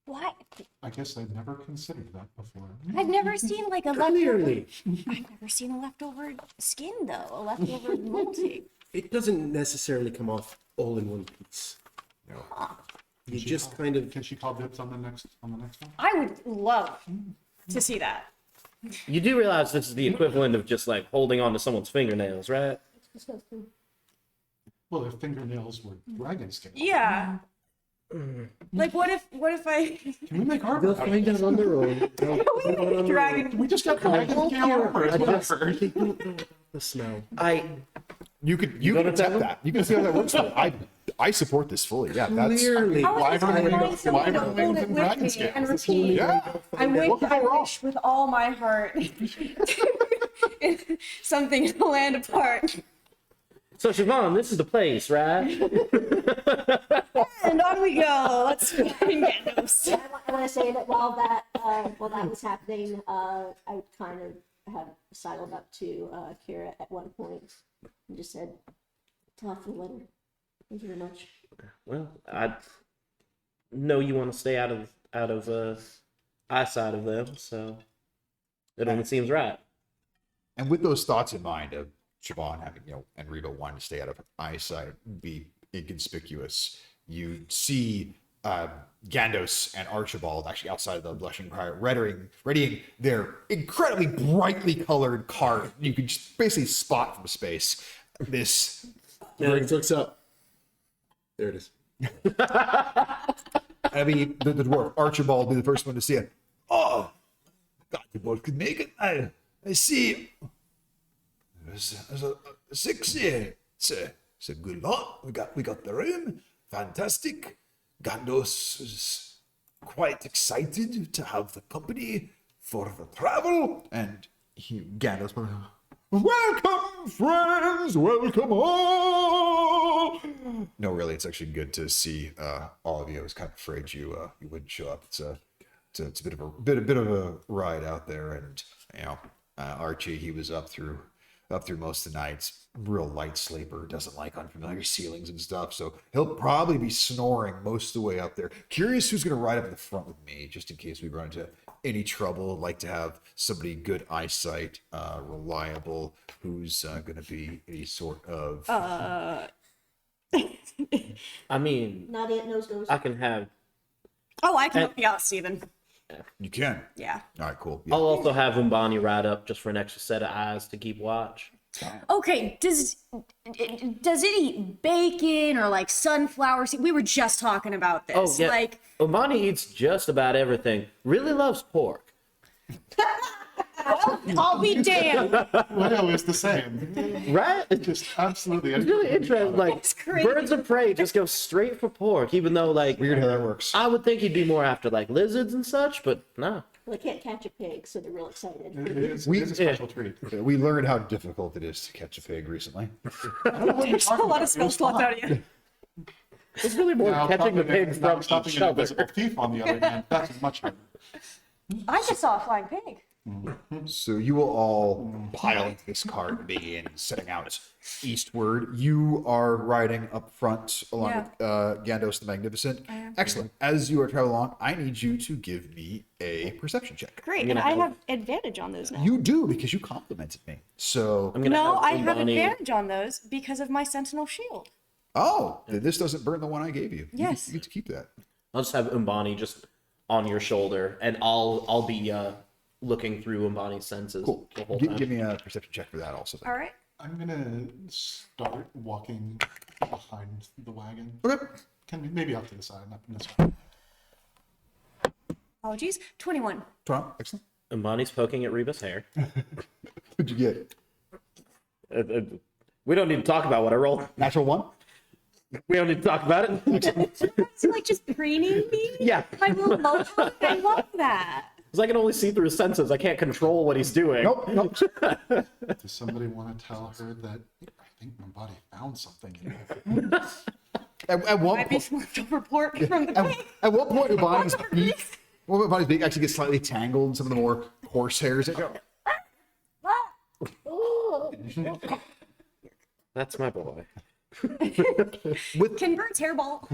What? I guess I'd never considered that before. I've never seen like a leftover. Clearly, I've never seen a leftover skin though. A leftover molting. it doesn't necessarily come off all in one piece. You just kind of. Can she call dibs on the next one? I would love to see that. You do realize this is the equivalent of just like holding on to someone's fingernails, right? Well, if fingernails were dragon scale. Yeah. Like what if I Can we make our They'll find out on their own. They'll find out on their own. dragon? We just got dragon scale armor, is what I've heard. They don't know the smell. You can gonna accept tell that. You can see how that works. I support this fully. Yeah, that's Clearly. Wyvern wings Someone to and hold it with dragon me scales. and repeat. yeah. I What could go wrong? wish with all my heart something in the land apart. So Siobhan, this is the place, right? And on we go. Let's find Gandos. I want to say that while that was happening, I kind of have sidled up to Kira at one point and just said, "Tough for the letter. Thank you very much." Well, I know you want to stay out of eyesight of them, so it only seems right. And with those thoughts in mind of Siobhan having, and Reba wanting to stay out of eyesight, be inconspicuous, you see Gandos and Archibald actually outside of the Blushing Prior readying their incredibly brightly colored cart. You can just basically spot from space this. Alex looks up. There it is. I mean, the dwarf Archibald will be the first one to see it. Oh, God, you both could make it. I see. There's a 6 here. It's a good lot. We got the room. Fantastic. Gandos is quite excited to have the company for the travel. And Gandos, welcome, friends. Welcome all. No, really, it's actually good to see all of you. I was kind of afraid you wouldn't show up. It's a bit of a ride out there, and Archie, he was up through most of the night. Real light sleeper, doesn't like unfamiliar ceilings and stuff, so he'll probably be snoring most of the way up there. Curious who's going to ride up in the front with me, just in case we run into any trouble. Like to have somebody good eyesight, reliable, who's going to be any sort of. I mean, Not Aunt Nose Goes. I can have. Oh, I can help you out, Steven. You can. Yeah. All right, cool. Yeah. I'll also have Umbani ride up just for an extra set of eyes to keep watch. Okay, does it eat bacon or like sunflower seed? We were just talking about this. Oh yeah, Like, Umbani eats just about everything. Really loves pork. I'll be damned. Well, it's the same. Right? Just absolutely. It's really interesting. Like That's crazy. birds of prey just go straight for pork, even though like Weird how that works. I would think he'd be more after like lizards and such, but no. Well, they can't catch a pig, so they're real excited. It is We- a special treat. We learned how difficult it is to catch a pig recently. I don't know what you're A talking lot about. of spell slots out of you. It's really more Now, catching the pig from stopping each an other. invisible thief, on the other hand, that's much harder. I just saw a flying pig. So you will all pile into this cart and begin setting out eastward. You are riding up front along Yeah. with Gandos the Magnificent. I am. Excellent. As you are traveling along, I need you to give me a perception check. Great, I'm and gonna I help. have advantage on those now. You do because you complimented me. So, I'm gonna No, I have Umbani- advantage on those because of my sentinel shield. oh, this doesn't burn the one I gave you. Yes. You get to keep that. I'll just have Umbani just on your shoulder, and I'll be looking through Umbani's senses Cool. the whole time. Give me a perception check for that also. then. All right. I'm gonna start walking behind the wagon. Okay. Can be maybe off to the side, not this way. Apologies. 21. Toronto, excellent. Umbani's poking at Reba's hair. What'd you get? We don't need to talk about what I rolled. Natural one? We don't need to talk about it. It's like just preening me? Yeah. My little mohawk? I love that. Because I can only see through his senses. I can't control what he's doing. Nope. Does somebody want to tell her that I think my body found something in there? At one Might be point, some leftover pork from the pig. at one point, Ubani's beak actually gets slightly tangled in some of the more coarse hairs. That's my boy. Can birds hairball?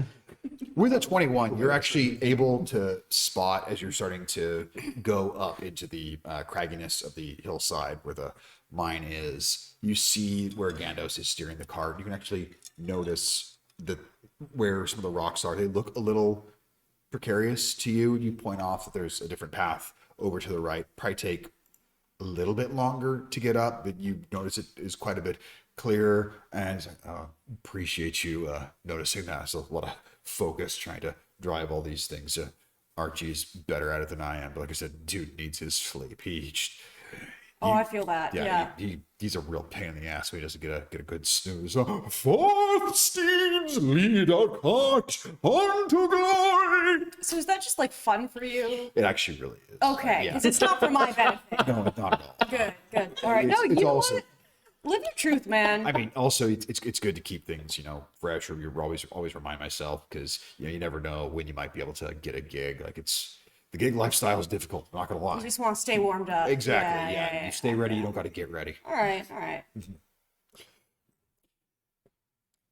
With a 21, you're actually able to spot as you're starting to go up into the cragginess of the hillside where the mine is. You see where Gandos is steering the cart. You can actually notice that where some of the rocks are. They look a little precarious to you. You point off that there's a different path over to the right. Probably take a little bit longer to get up, but you notice it is quite a bit clearer. And it's like, oh, appreciate you noticing that. So a lot of focus trying to drive all these things. Archie's better at it than I am, but like I said, dude needs his sleep. Oh, I feel that. Yeah. He's a real pain in the ass when he doesn't get a good snooze. Forth steeds lead our cart unto glory. So is that just like fun for you? It actually really is. Okay, Yeah. because it's not for my benefit. No, not at all. Good, good. All right. It's- No, it's you know also- what? Live your truth, man. I mean, also it's good to keep things, fresh. Or you always remind myself because you never know when you might be able to get a gig. Like the gig lifestyle is difficult. I'm not gonna lie. You just want to stay warmed up. Exactly. Yeah. yeah. You stay ready. You don't got to get ready. All right, all right.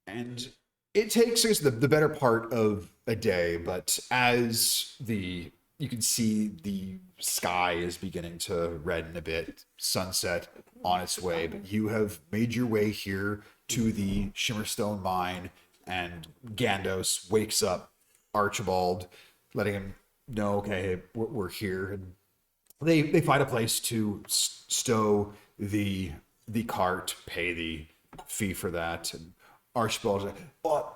And it takes us the better part of a day, but as you can see the sky is beginning to redden a bit, sunset on its way, but you have made your way here to the Shimmerstone mine, and Gandos wakes up Archibald, letting him know, okay, we're here, and they find a place to stow the cart, pay the fee for that, and Archibald's like, oh,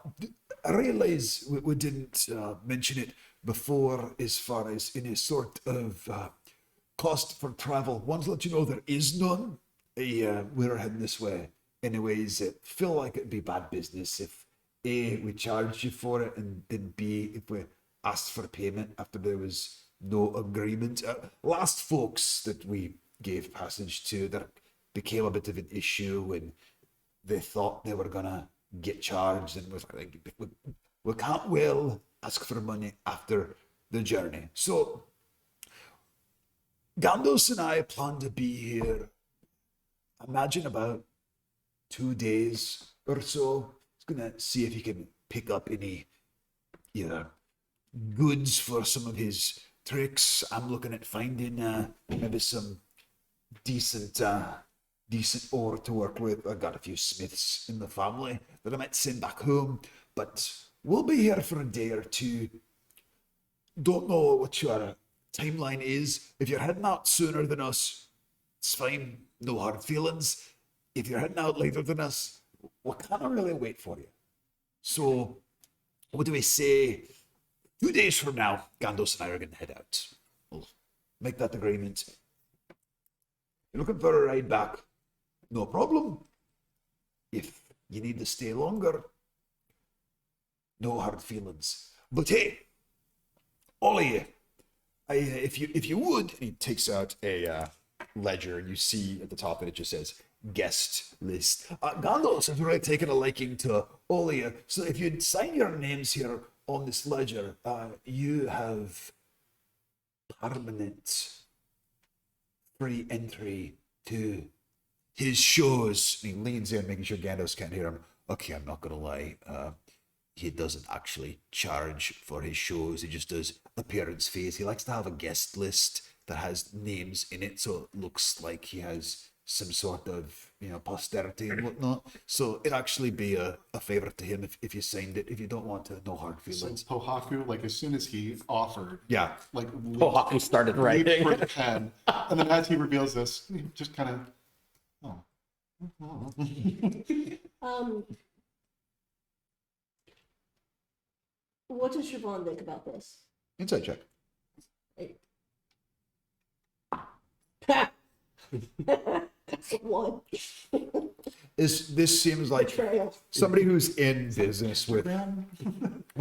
I realize we didn't mention it before as far as any sort of cost for travel. Want to let you know there is none. We're heading this way. Anyways, it feel like it'd be bad business if A, we charged you for it, and then B, if we asked for payment after there was no agreement. Last folks that we gave passage to, there became a bit of an issue, and they thought they were gonna get charged, and was like, we can't well ask for money after the journey. So Gandos and I plan to be here, imagine about 2 days or so. He's gonna see if he can pick up any either goods for some of his tricks. I'm looking at finding maybe some decent ore to work with. I've got a few smiths in the family that I might send back home, but we'll be here for a day or two. Don't know what your timeline is. If you're heading out sooner than us, it's fine. No hard feelings. If you're heading out later than us, we can't really wait for you. So, what do we say? 2 days from now, Gandos and I are going to head out. We'll make that agreement. You're looking for a ride back? No problem. If you need to stay longer, no hard feelings. But hey, all of you, if you would, and he takes out a ledger, and you see at the top that it just says guest list. Gandos has really taken a liking to all of you, so if you'd sign your names here on this ledger, you have permanent free entry to his shows. And he leans in, making sure Gandalf can't hear him. Okay, I'm not gonna lie. He doesn't actually charge for his shows. He just does appearance fees. He likes to have a guest list that has names in it, so it looks like he has some sort of, posterity and whatnot. So it'd actually be a favor to him if you signed it. If you don't want to, no hard So feelings. Pohaku, like as soon as he offered, Yeah. like Pohaku started leaped writing. for the pen, and then as he reveals this, he just kind of, oh. What does Siobhan think about this? Inside check. One. This seems like Betrayal. somebody who's in business with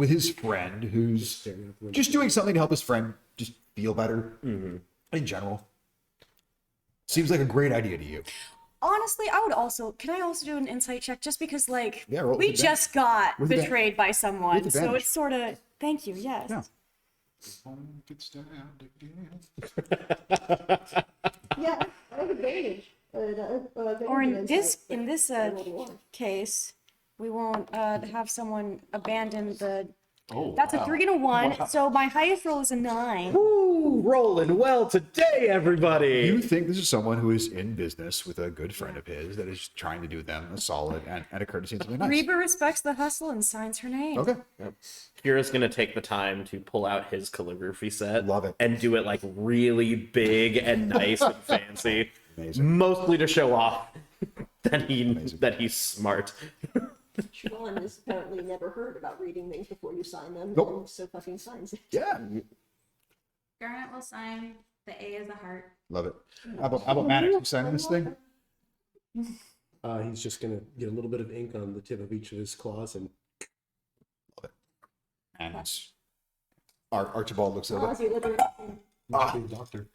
his friend, who's just doing something to help his friend just feel better in general. Seems like a great idea to you. Honestly, I would also. Can I also do an insight check? Just because, like, Yeah, roll with we advantage. just got With advan- betrayed by someone, with so advantage. it's sort of. Thank you. Yes. Yeah. Home gets stabbed again. Yeah, I have advantage. Or in this I rolled a one. case, we won't have someone abandon the. Oh, That's a wow. 3 and a 1. So my highest roll is a 9. Ooh, rolling well today, everybody. You think this is someone who is in business with a good friend of his that is trying to do them a solid and a courtesy and something nice. Reba respects the hustle and signs her name. Okay. Kira's gonna take the time to pull out his calligraphy set. Love it. And do it like really big and nice and fancy. Amazing. Mostly to show off that he's smart. Siobhan has apparently never heard about reading things before you sign them, Nope. and so fucking signs it. Yeah. Garnet will sign. The A is a heart. Love it. How about Maddox? You signing this thing? He's just gonna get a little bit of ink on the tip of each of his claws and And Archibald looks at it. As you look at it, Doctor.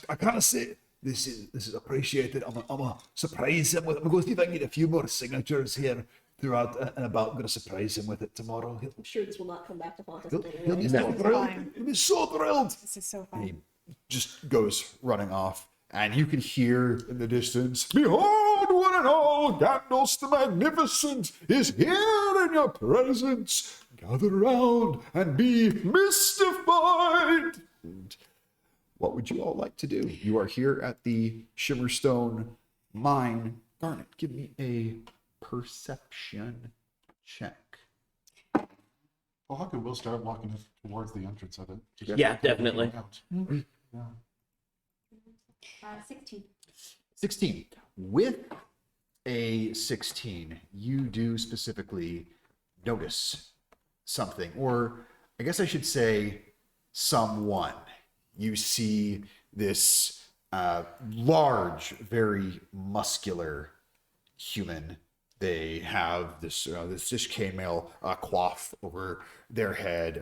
I can't say this is appreciated. I'm gonna surprise him with it. I'm going to see if I can get a few more signatures here throughout and about. I'm going to surprise him with it tomorrow. I'm sure this will not come back to haunt us He'll anyway. be so thrilled. He'll be so thrilled. This is so And he fun. just goes running off. And you can hear in the distance, "Behold, one and all, Gandalf the Magnificent is here in your presence. Gather round and be mystified." And what would you all like to do? You are here at the Shimmerstone mine. Garnet, give me a perception check. Pohaku will start walking towards the entrance of it. Just Yeah, definitely. out. Yeah. 16. 16. With a 16, you do specifically notice something, or I guess I should say someone. You see this large, very muscular human. They have this chainmail coif over their head.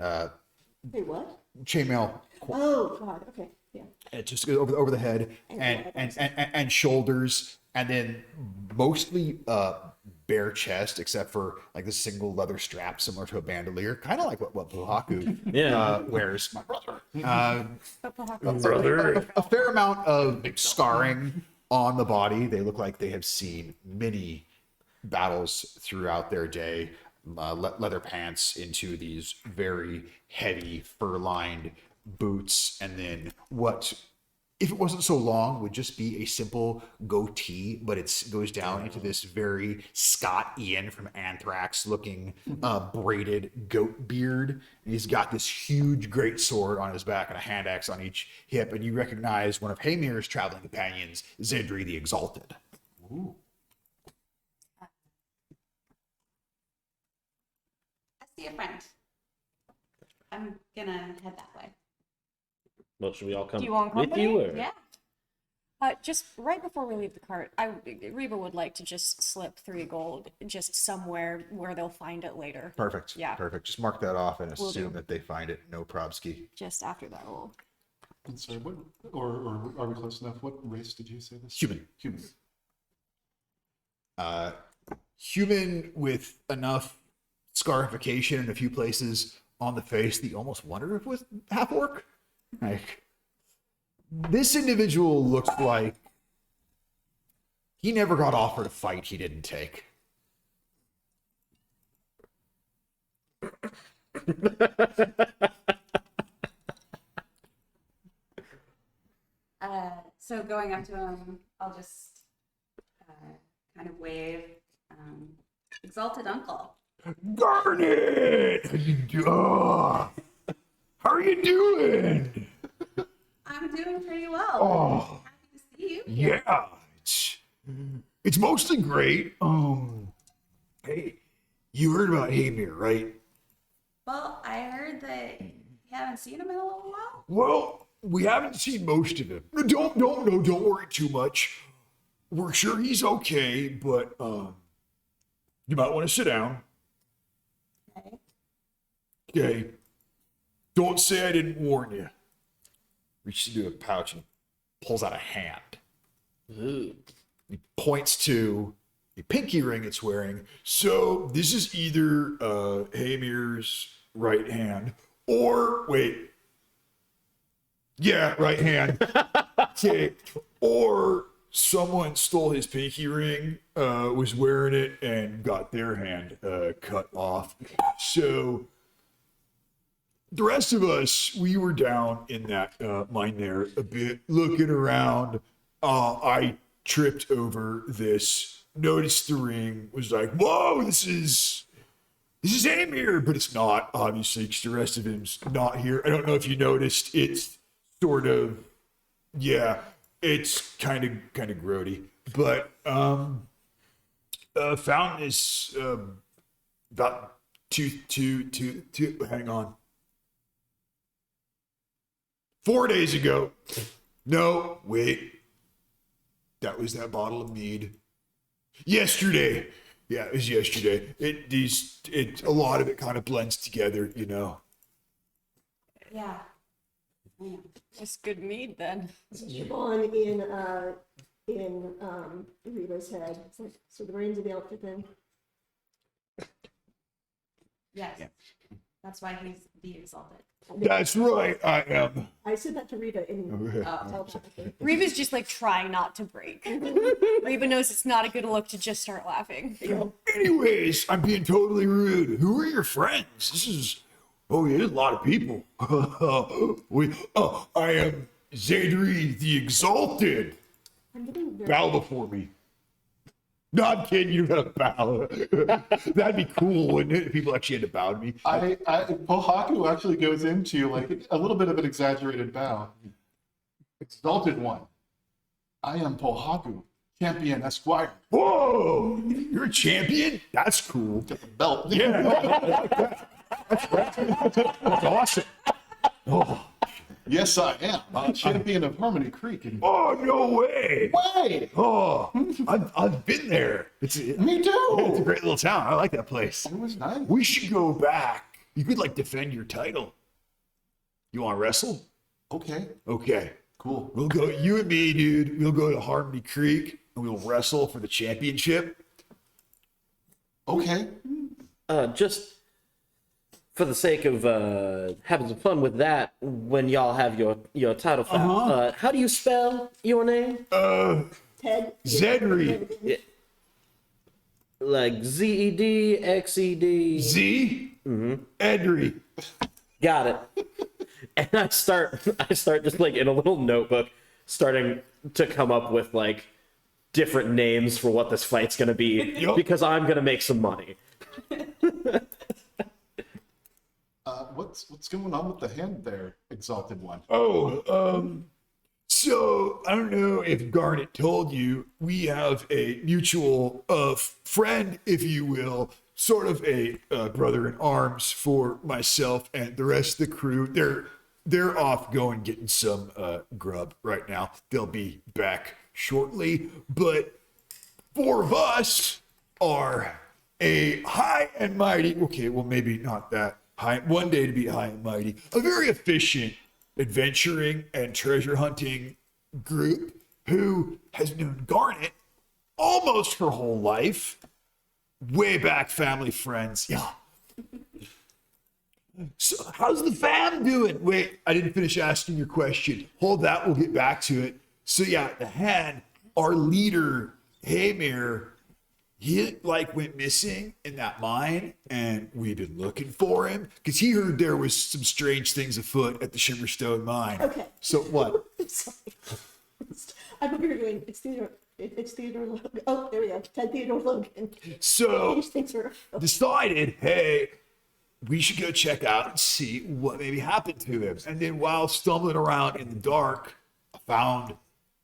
Hey, what? Chainmail Oh, God. Okay. Yeah. it just goes over the head and shoulders, and then mostly bare chest, except for like the single leather strap similar to a bandolier, kind of like what Pohaku wears. My brother. But Pohaku- Brother. A fair amount of scarring on the body. They look like they have seen many battles throughout their day. Leather pants into these very heavy fur-lined boots, and then what, if it wasn't so long, would just be a simple goatee, but it goes down into this very Scott Ian from Anthrax looking braided goat beard. And he's got this huge great sword on his back and a hand axe on each hip, and you recognize one of Hamir's traveling companions, Zedri the Exalted. Ooh. I see a friend. I'm gonna head that way. Well, should we all come Do you want with company? you? Or? Yeah. Just right before we leave the cart, Reba would like to just slip 3 gold just somewhere where they'll find it later. Perfect. Yeah. Perfect. Just mark that off and Will assume do. that they find it. No probski. Just after that roll. And so what, or are we close enough? What race did you say this? Human. Human. Human with enough scarification in a few places on the face that you almost wonder if it was half orc. Like, This individual looks like he never got offered a fight he didn't take. So going up to him, I'll just kind of wave. Exalted uncle. Garnet! How are you doing? I'm doing pretty well. Oh, Happy to see you. yeah. It's mostly great. Hey, you heard about Hamir, right? Well, I heard that you haven't seen him in a little while. Well, we haven't seen most of him. Don't worry too much. We're sure he's okay, but you might want to sit down. Okay. Okay. Don't say I didn't warn you. Reaches into a pouch and pulls out a hand. Ooh. He points to a pinky ring it's wearing. So this is either Hamir's right hand or wait. Yeah, right hand. Okay. Or someone stole his pinky ring, was wearing it, and got their hand cut off. So the rest of us, we were down in that mine there a bit, looking around. I tripped over this, noticed the ring, was like, whoa, this is Amir, but it's not, obviously, because the rest of him's not here. I don't know if you noticed, it's sort of, yeah, it's kind of grody. But found this about two, hang on. 4 days ago. No, wait. That was that bottle of mead. Yesterday. Yeah, it was yesterday. A lot of it kind of blends together, you know. Yeah. Yeah. Just good mead then. Siobhan in Riva's head. It's like, so the reins of the outfit then. Yes. That's why he's the exalted. That's right, I am. I said that to Riva in telepathically. Reba's just like trying not to break. Reba knows it's not a good look to just start laughing. Anyways, I'm being totally rude. Who are your friends? This is, oh, yeah, there's a lot of people. I am Zadri the Exalted. I'm getting very Bow before me. No, I'm kidding. You gotta bow. That'd be cool, wouldn't it? If people actually had to bow to me. Pohaku actually goes into like a little bit of an exaggerated bow. Exalted one. I am Pohaku, champion Esquire. Whoa! You're a champion? That's cool. Get the belt. Yeah. That's awesome. Oh, Yes, I am. Champion of Harmony Creek. And oh, no way. way! Oh, I've been there. Me It's too! a great little town. I like that place. It was nice. We should go back. You could like defend your title. You want to wrestle? Okay, Okay. cool. We'll go, you and me, dude. We'll go to Harmony Creek and we'll wrestle for the championship. Okay. Just for the sake of having some fun with that, when y'all have your title fight, how do you spell your name? Ted. Zedri. Like ZED, Z? Edri. Got it. And I start just like in a little notebook, starting to come up with like different names for what this fight's gonna be Yup. because I'm gonna make some money. What's going on with the hand there, Exalted One? So I don't know if Garnet told you, we have a mutual friend, if you will, sort of a brother in arms for myself and the rest of the crew. They're off going getting some grub right now. They'll be back shortly, but 4 of us are a high and mighty. Okay, well maybe not that high. One day to be high and mighty, a very efficient adventuring and treasure hunting group who has known Garnet almost her whole life. Way back, family friends. Yeah. So how's the fam doing? Wait, I didn't finish asking your question. Hold that, we'll get back to it. So yeah, the hand, our leader, Hamir, he like went missing in that mine, and we've been looking for him because he heard there was some strange things afoot at the Shimmerstone mine. Okay. So what? Sorry. I thought we were doing, it's Theodore Logan. Oh, there we go. Ted Theodore Logan. So These things are, decided, hey, we should go check out and see what maybe happened to him. And then while stumbling around in the dark, I found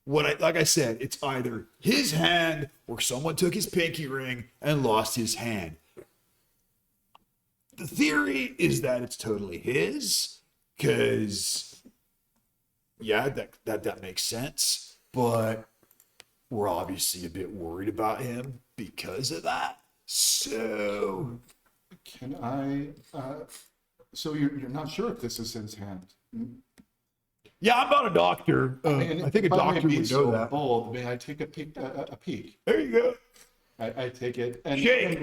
like I said, it's either his hand or someone took his pinky ring and lost his hand. The theory is that it's totally his, because yeah, that makes sense. But we're obviously a bit worried about him because of that. So Can I? So you're not sure if this is his hand? yeah, I'm not a doctor. And I think a if I may doctor be would so know that. bold, may I take a peek? A peek? There you go. I take it and Shake.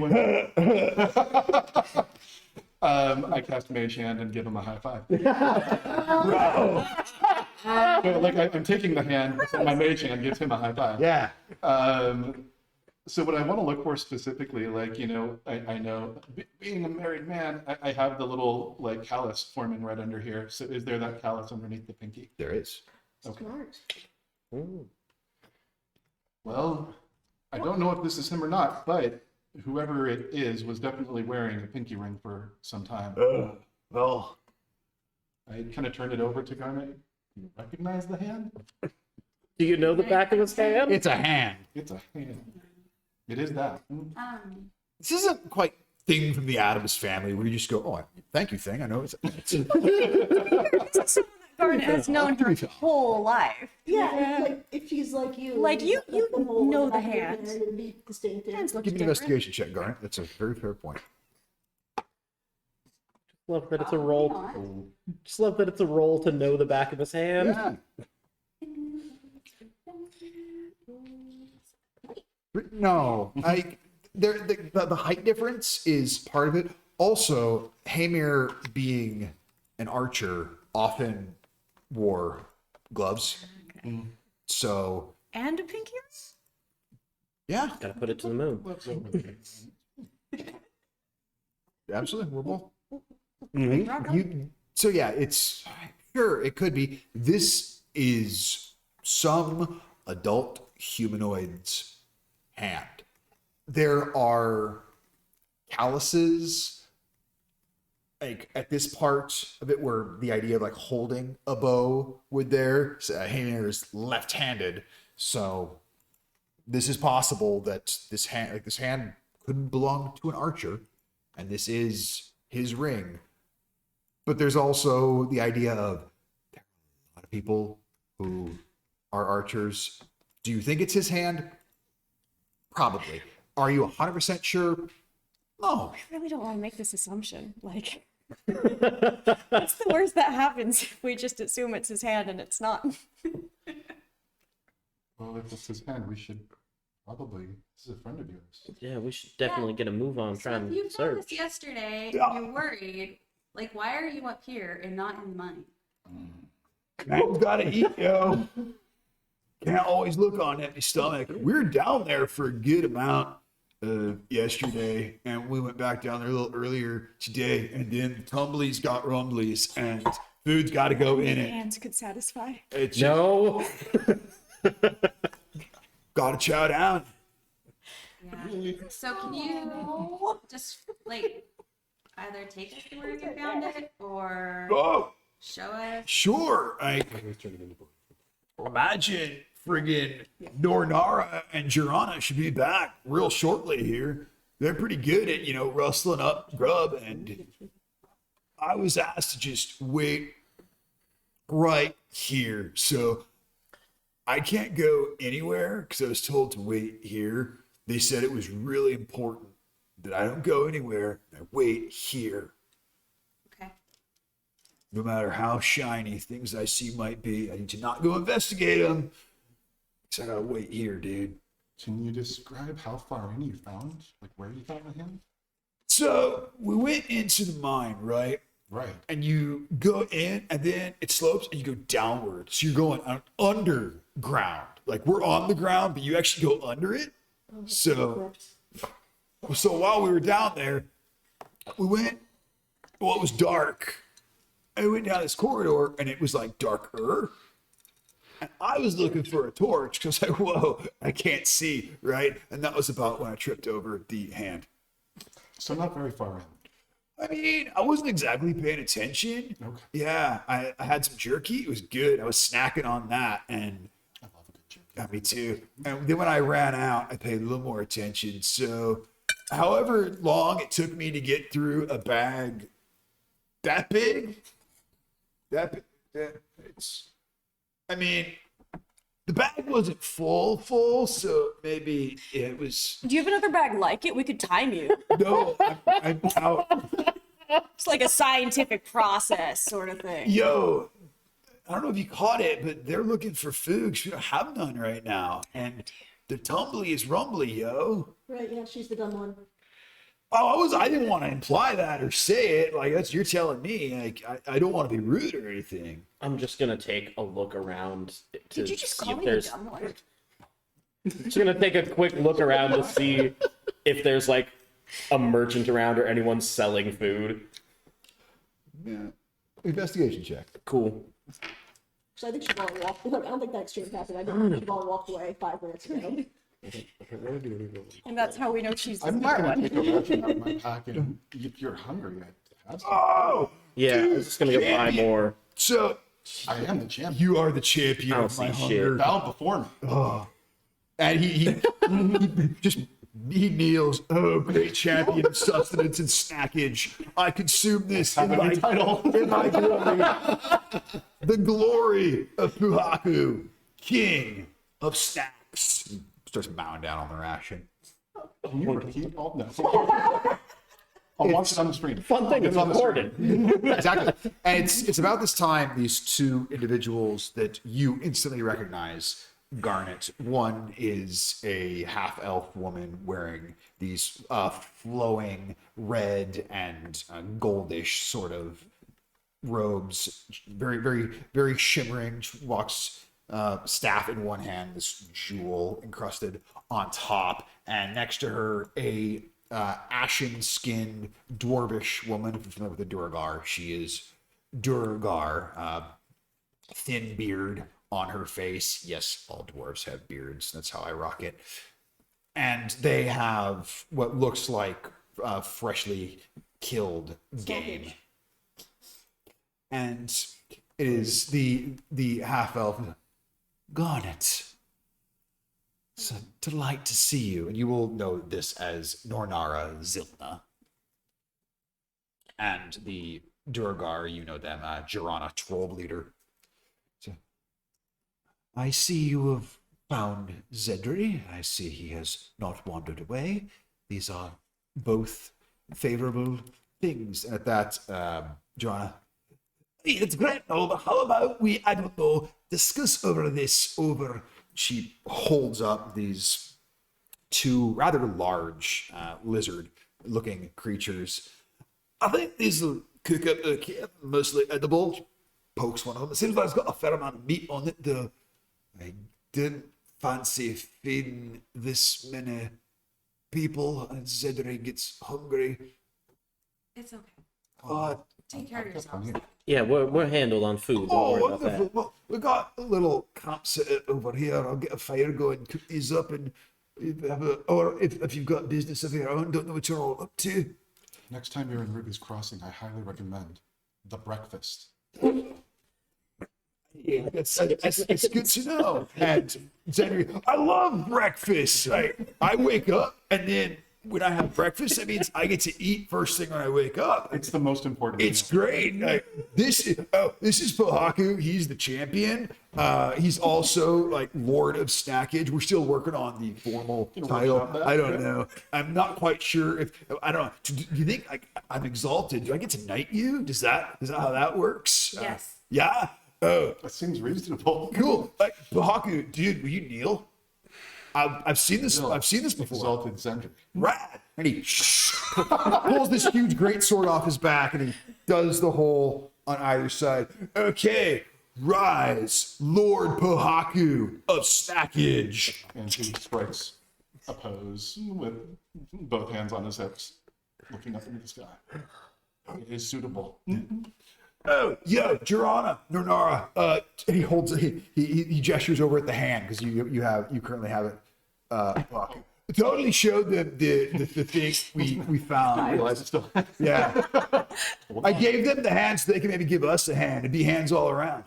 I cast Mage Hand and give him a high five. So, like I'm taking the hand, so my Mage Hand gives him a high five. Yeah. So what I want to look for specifically, like, I know being a married man, I have the little like callus forming right under here. So is there that callus underneath the pinky? There is. Okay. smart. Well, I don't know if this is him or not, but whoever it is was definitely wearing a pinky ring for some time. Well, I kind of turned it over to Garnet. Do you recognize the hand? Do you know the back of his hand? it's a hand. It's a hand. It is that. This isn't quite Thing from the Addams Family where you just go, oh, thank you, Thing. I know it's. Garnet has known her whole life. Yeah, like if she's like you. Like, you the hole in know the back of your hand. It'd be distinctive. Hands look Give me an different. investigation check, Garnet. That's a very fair point. Love that it's a roll. Just love that it's a roll to know the back of his hand. Yeah. No, the height difference is part of it. Also, Hamir being an archer often wore gloves. So And a pinky ring? yeah, Gotta put it to the moon. absolutely. We're both. So yeah, it's sure it could be. This is some adult humanoid's hand. There are calluses like at this part of it where the idea of like holding a bow would there. So, Hamir is left-handed, so this is possible that this hand couldn't belong to an archer, and this is his ring. But there's also the idea of there are a lot of people who are archers. Do you think it's his hand? Probably. Are you 100% sure? No. I really don't want to make this assumption. Like, what's the worst that happens if we just assume it's his hand and it's not? Well, if it's his hand, we should probably. This is a friend of yours. Yeah, we should definitely get a move on So trying if you to found search. this yesterday, Yeah. you're worried. Like, why are you up here and not in the mine? Man's gotta eat, yo. Can't always look on empty stomach. We were down there for a good amount yesterday, and we went back down there a little earlier today, and then tumblies got rumblies, and food's got to go in it. Hands could satisfy. It's just No. gotta chow down. Yeah. So can you just like either take us to where you found it or Oh, show us? sure. I imagine friggin' Nornara and Jirana should be back real shortly here. They're pretty good at, rustling up grub, and I was asked to just wait right here. So I can't go anywhere because I was told to wait here. They said it was really important that I don't go anywhere. I wait here. Okay. No matter how shiny things I see might be, I need to not go investigate them. So I gotta wait here, dude. Can you describe how far in you found? Like where you found the hand? So we went into the mine, right? Right. and you go in, and then it slopes, and you go downward. So you're going underground. Like we're on the ground, but you actually go under it. So while we were down there, we went. Well, it was dark. I went down this corridor, and it was like darker. And I was looking for a torch because like, whoa, I can't see, right? And that was about when I tripped over the hand. So not very far in. I mean, I wasn't exactly paying attention. Okay. Yeah, I had some jerky. It was good. I was snacking on that, and I love a good jerky. yeah, me too. And then when I ran out, I paid a little more attention. So, however long it took me to get through a bag that big, it's. I mean, the bag wasn't full, so maybe it was. Do you have another bag like it? We could time you. No, I'm out. It's like a scientific process sort of thing. Yo, I don't know if you caught it, but they're looking for food 'cause we don't have none right now. And the tumbly is rumbly, yo. Right, yeah, she's the dumb one. Oh, I didn't want to imply that or say it. Like, that's you're telling me. Like, I don't want to be rude or anything. I'm just gonna take a look around. Did you just see call if me the there's- dumb one? Just gonna take a quick look around to see if there's like a merchant around or anyone selling food. Yeah. Investigation check. Cool. So I think Siobhan walked, I don't think that exchange happened. I think Siobhan walked away 5 minutes ago. And that's how we know she's the I'm just smart gonna one. take a ration out of my pack, and if you're hungry, I have some. Oh, Yeah, I was just gonna go buy champion. more. so I am the champion. you are the champion I don't of my see shit. hunger. Bow before me. And he kneels. Oh, great champion of sustenance and snackage. I consume this in Have a my new title. in my glory. The glory of Puhaku, king of snacks. He starts bowing down on the ration. Can you repeat all? No. I'll watch it on the screen. Fun thing, it's on the recorded. Exactly. And it's about this time these two individuals that you instantly recognize Garnet. One is a half-elf woman wearing these flowing red and goldish sort of robes, very, very, very shimmering. She walks staff in one hand, this jewel encrusted on top, and next to her a ashen-skinned dwarvish woman. If you're familiar with the Durgar, she is Durgar. Thin beard on her face. Yes, all dwarves have beards. That's how I rock it. And they have what looks like freshly killed game. And it is the half elf Garnet. It's a delight to see you. And you will know this as Nornara Zilna. And the Durgar, you know them, Jirana Trollbleeder. So, I see you have found Zedri. I see he has not wandered away. These are both favorable things. And at that, Jirana, it's great, no, but how about we, I don't know, discuss over. She holds up these two rather large lizard-looking creatures. I think these will cook up okay, mostly edible. Pokes one of them. It seems like it's got a fair amount of meat on it, though. I didn't fancy feeding this many people, and Zedri gets hungry. It's okay. I'm Take care of yourself. here. Yeah, we're handled on food. Don't Oh, worry about wonderful. that. Well, we got a little campsite over here. I'll get a fire going, cook these up, and or if you've got business of your own, don't know what you're all up to. Next time you're in Ruby's Crossing, I highly recommend the breakfast. Yeah, it's good to know. And Zedri, I love breakfast. I wake up, and then when I have breakfast, that means I get to eat first thing when I wake up. It's the most important. It's meal. great. This is Pohaku. He's the champion. He's also like Lord of Snackage. We're still working on the formal title. workshop that, I don't yeah. know. I'm not quite sure if I don't know. Do you think like I'm exalted? Do I get to knight you? Is that how that works? Yes. Yeah. Oh, That seems reasonable. cool. Like Pohaku, dude, will you kneel? I've seen this. I've seen this before. Exalted Zendry. Rad. And he pulls this huge great sword off his back, and he does the whole on either side. Okay, rise, Lord Pohaku of Snackage. And he strikes a pose with both hands on his hips, looking up into the sky. It is suitable. Oh, yeah, Jorana, Nornara. He holds he gestures over at the hand because you currently have it. Pohaku. Totally showed them the thing we found. Realize it's still. Yeah. I gave them the hand so they can maybe give us a hand. It'd be hands all around.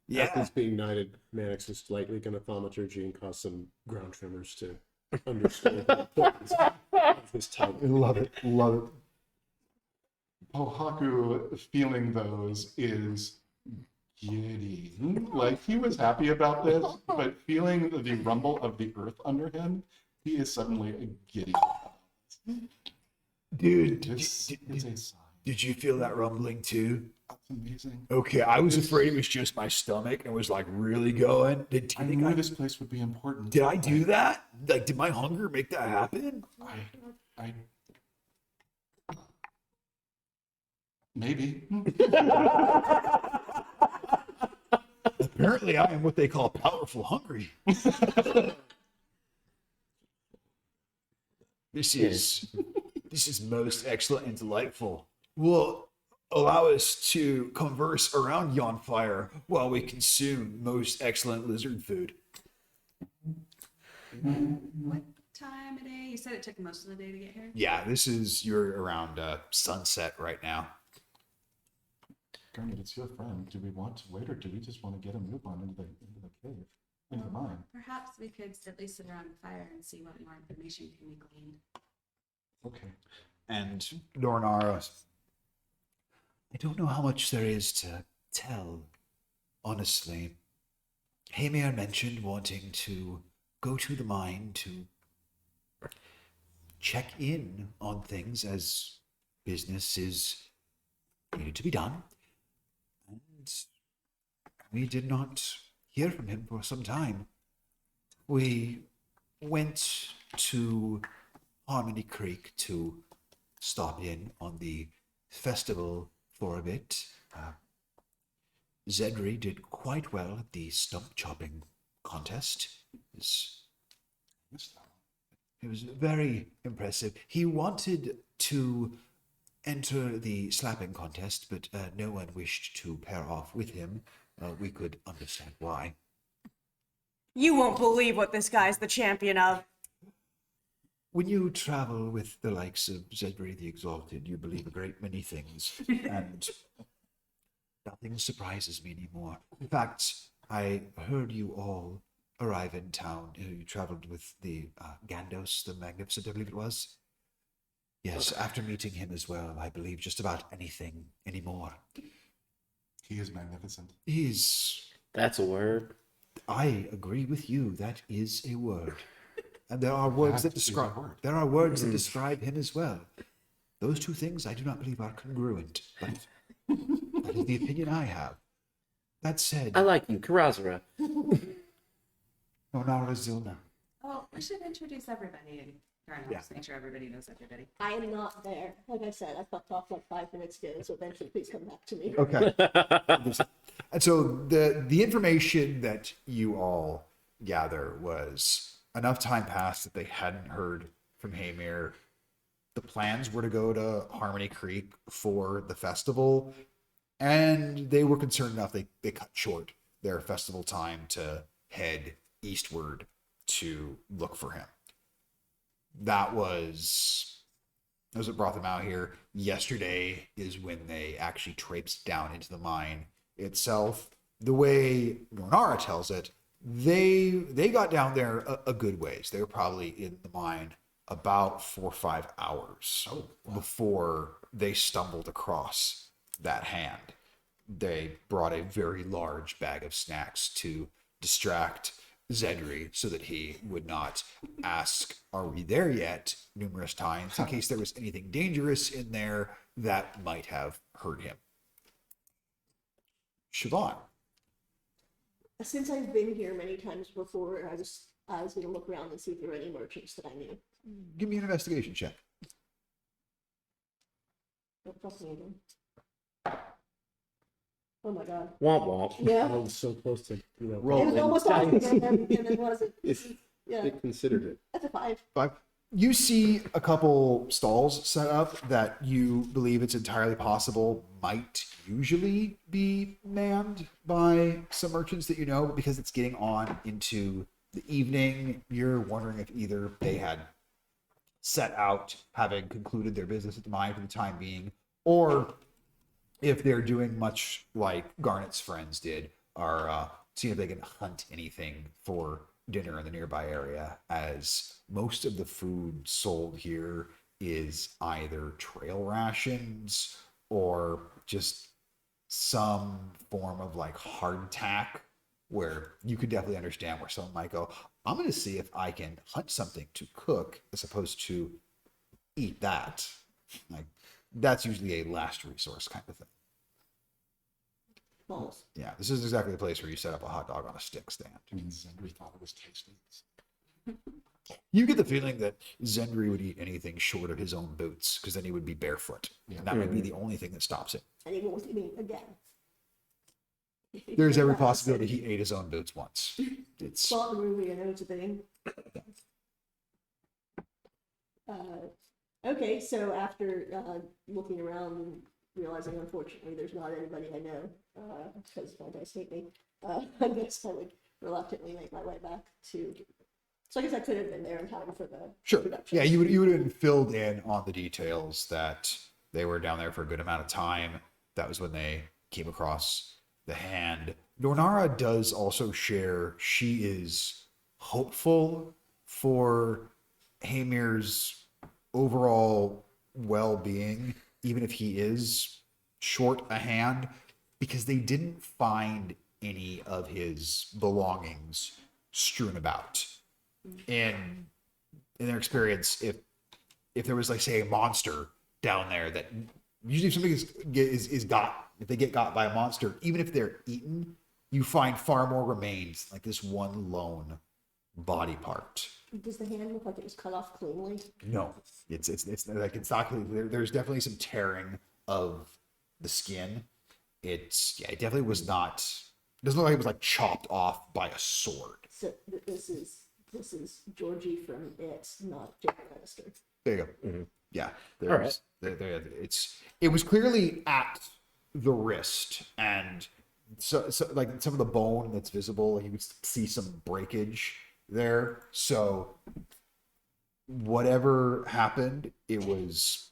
As this being knighted, Mannix is likely going to thaumaturgy and cause some ground tremors to understand the importance of this title. Love it. Pohaku feeling those is giddy. Like he was happy about this, but feeling the rumble of the earth under him, he is suddenly giddy. Dude, It's a sign. did you feel that rumbling too? That's amazing. Okay, I was afraid it was just my stomach and was like really going. I knew this place would be important. Did I do that? Like, did my hunger make that happen? I maybe. Apparently, I am what they call powerful hungry. This is most excellent and delightful. Will allow us to converse around yon fire while we consume most excellent lizard food. What time of day? You said it took most of the day to get here. Yeah, you're around sunset right now. Granted, it's your friend. Do we want to wait, or do we just want to get a move on into the cave, into the mine? Perhaps we could at least sit around the fire and see what more information can be gleaned. Okay. And Nornara, I don't know how much there is to tell, honestly. Hamir mentioned wanting to go to the mine to check in on things as business is needed to be done. And we did not hear from him for some time. We went to Harmony Creek to stop in on the festival for a bit. Zedri did quite well at the stump chopping contest. It was very impressive. He wanted to enter the slapping contest, but no one wished to pair off with him. We could understand why. You won't believe what this guy's the champion of. When you travel with the likes of Zedri the Exalted, you believe a great many things, and nothing surprises me anymore. In fact, I heard you all arrive in town. You traveled with the Gandos, the Magnificent, I believe it was. Yes, after meeting him as well, I believe just about anything anymore. He is magnificent. That's a word. I agree with you. That is a word. And there are words that describe that describe him as well. Those two things I do not believe are congruent, but that is the opinion I have. That said, I like you, Karazura. Nonara Zilna. Oh, we should introduce everybody and Yeah. make sure everybody knows everybody. I am not there. Like I said, I fucked off like 5 minutes ago, so eventually please come back to me. Okay. And so the information that you all gather was enough time passed that they hadn't heard from Hamir. The plans were to go to Harmony Creek for the festival, and they were concerned enough they cut short their festival time to head eastward to look for him. That was what brought them out here. Yesterday is when they actually traipsed down into the mine itself. The way Nornara tells it, they got down there a good ways. They were probably in the mine about 4 or 5 hours before they stumbled across that hand. They brought a very large bag of snacks to distract Zedri so that he would not ask, "Are we there yet?" numerous times in case there was anything dangerous in there that might have hurt him. Siobhan. Since I've been here many times before, I was going to look around and see if there were any merchants that I knew. Give me an investigation check. Don't fuck me again. Oh my god. Womp womp. Yeah. I was so close to, Roll It was in almost off, dice. and then it wasn't. It's, Yeah, it considered it. that's a 5. 5. You see a couple stalls set up that you believe it's entirely possible might usually be manned by some merchants that you know, but because it's getting on into the evening, you're wondering if either they had set out having concluded their business at the mine for the time being, or if they're doing much like Garnet's friends did, are seeing if they can hunt anything for dinner in the nearby area, as most of the food sold here is either trail rations or just some form of like hardtack, where you could definitely understand where someone might go, I'm going to see if I can hunt something to cook as opposed to eat that. Like, that's usually a last resource kind of thing. Balls. Yeah, this is exactly the place where you set up a hot dog on a stick stand. We thought it was tasty. You get the feeling that Zendri would eat anything short of his own boots, because then he would be barefoot. Yeah. And that might be the only thing that stops him. And he won't eat me again. There's every possibility he ate his own boots once. It's Saw the movie, I know it's a thing. Okay, so after looking around and realizing unfortunately there's not anybody I know, because my dice hate me, I guess I would reluctantly make my way back to. So I guess I could have been there in time for the sure. production. Yeah, you would have been filled in on the details that they were down there for a good amount of time. That was when they came across the hand. Dornara does also share she is hopeful for Hamir's overall well-being, even if he is short a hand, because they didn't find any of his belongings strewn about. In their experience, if there was, like, say, a monster down there that usually if something is got, if they get got by a monster, even if they're eaten, you find far more remains, like this one lone body part. Does the hand look like it was cut off cleanly? No, it's like it's not. There's definitely some tearing of the skin. It definitely was not. It doesn't look like it was like chopped off by a sword. So this is Georgie from It, not Jack Lannister. There you go. Yeah, there's, All right. it was clearly at the wrist, and so like some of the bone that's visible, you would see some breakage there. So whatever happened, it was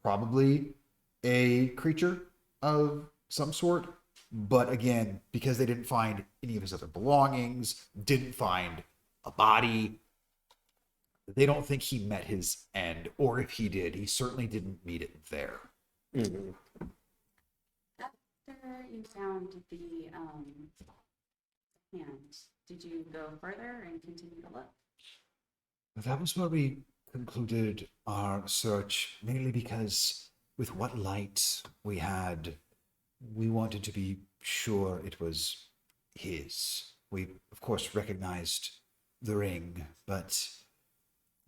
probably a creature of some sort. But again, because they didn't find any of his other belongings, didn't find a body, they don't think he met his end, or if he did, he certainly didn't meet it there. Mhm. After you found the hand, did you go further and continue to look? That was where we concluded our search, mainly because with what light we had, we wanted to be sure it was his. We, of course, recognized the ring, but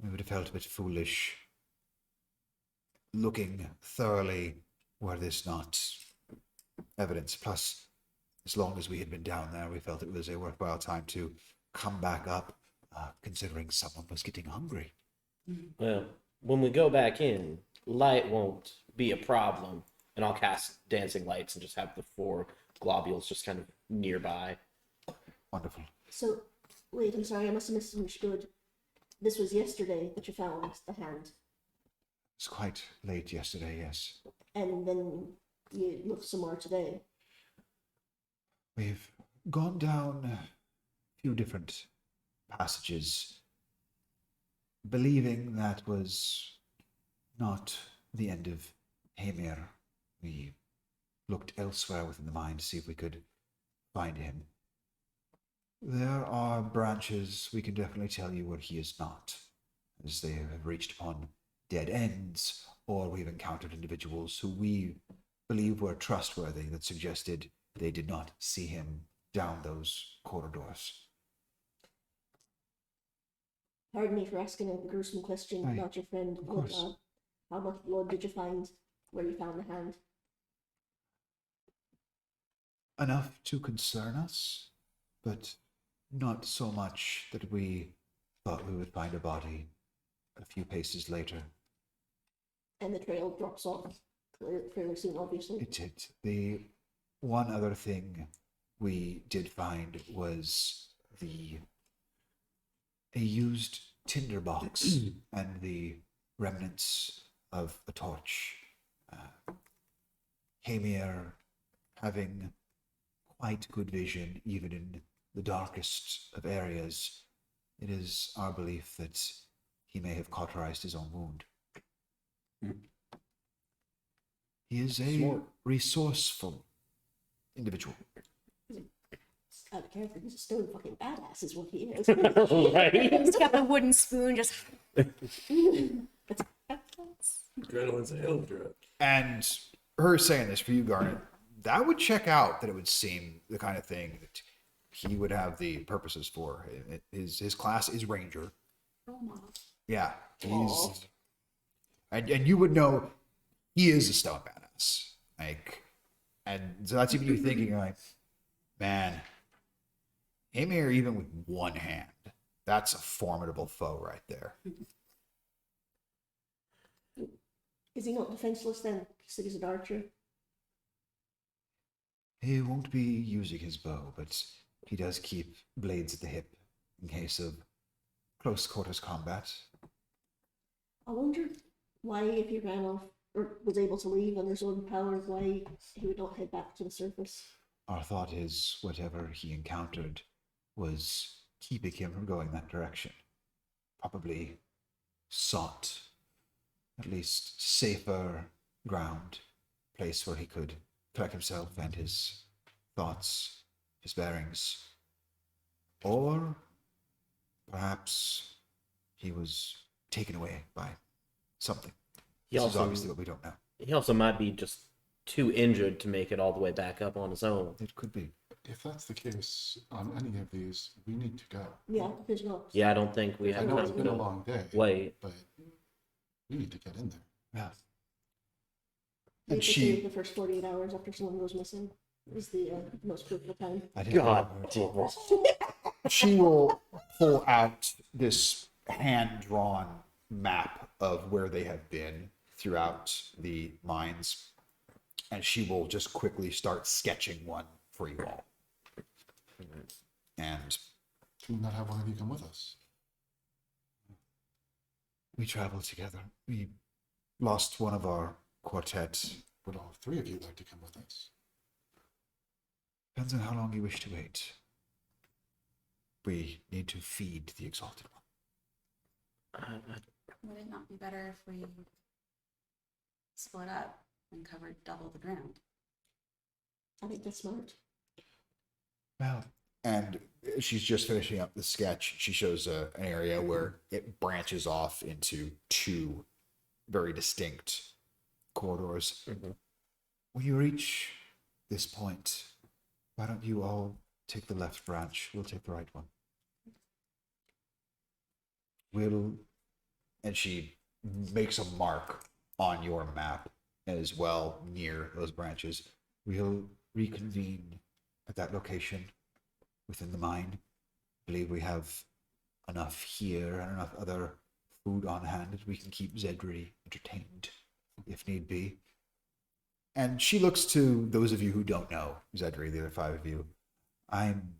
we would have felt a bit foolish looking thoroughly were this not evidence. Plus, as long as we had been down there, we felt it was a worthwhile time to come back up, considering someone was getting hungry. Well, when we go back in, light won't be a problem, and I'll cast dancing lights and just have the 4 globules just kind of nearby. Wonderful. So, wait, I'm sorry, I must have misunderstood. This was yesterday that you found the hand, It's quite late yesterday, yes. and then you looked some more today. We've gone down a few different passages, believing that was not the end of Hamir. We looked elsewhere within the mine to see if we could find him. There are branches we can definitely tell you where he is not, as they have reached upon dead ends, or we've encountered individuals who we believe were trustworthy that suggested they did not see him down those corridors. Pardon me for asking a gruesome question Aye, about your friend. of course. How much blood did you find where you found the hand? Enough to concern us, but not so much that we thought we would find a body a few paces later. And the trail drops off fairly soon, obviously. It did. The one other thing we did find was a used tinder box and the remnants of a torch. Hamir, having quite good vision even in the darkest of areas, it is our belief that he may have cauterized his own wound. He is a Smart. resourceful individual. Out of character, he's a stone fucking badass, is what he is. Right? He's got the wooden spoon just. Adrenaline's a hell of a drug. And her saying this for you, Garnet, that would check out that it would seem the kind of thing that he would have the purposes for. His class is Ranger. Yeah. Aw. And you would know he is a stone badass. Like, and so that's even you thinking like, man, Hamir, even with one hand, that's a formidable foe right there. Is he not defenseless then? Because he's an archer. He won't be using his bow, but he does keep blades at the hip in case of close quarters combat. I wonder why, if he ran off or was able to leave on his own power, why he would not head back to the surface. Our thought is whatever he encountered was keeping him from going that direction. Probably sought at least safer ground, place where he could collect himself and his thoughts, his bearings. Or perhaps he was taken away by something. He This is also, obviously what we don't know. he also might be just too injured to make it all the way back up on his own. It could be. If that's the case on any of these, we need to go. Yeah, there's not. Yeah, I don't think we I have know time it's been a to long day, wait. but we need to get in there. Yeah. They And say she, the first 48 hours after someone goes missing is the most critical time. I didn't God know. damn it. she will pull out this hand-drawn map of where they have been throughout the mines, and she will just quickly start sketching one for you all. And Can we not have one of you come with us? We traveled together. We lost one of our quartet. Would all three of you like to come with us? Depends on how long you wish to wait. We need to feed the Exalted One. Would it not be better if we split up and covered double the ground? I think that's smart. Well, and she's just finishing up the sketch. She shows an area where it branches off into two very distinct corridors. when you reach this point, why don't you all take the left branch? We'll take the right one. And she makes a mark on your map as well near those branches. We'll reconvene at that location within the mine. I believe we have enough here and enough other food on hand that we can keep Zedri entertained if need be. And she looks to those of you who don't know Zedri, the other five of you. I'm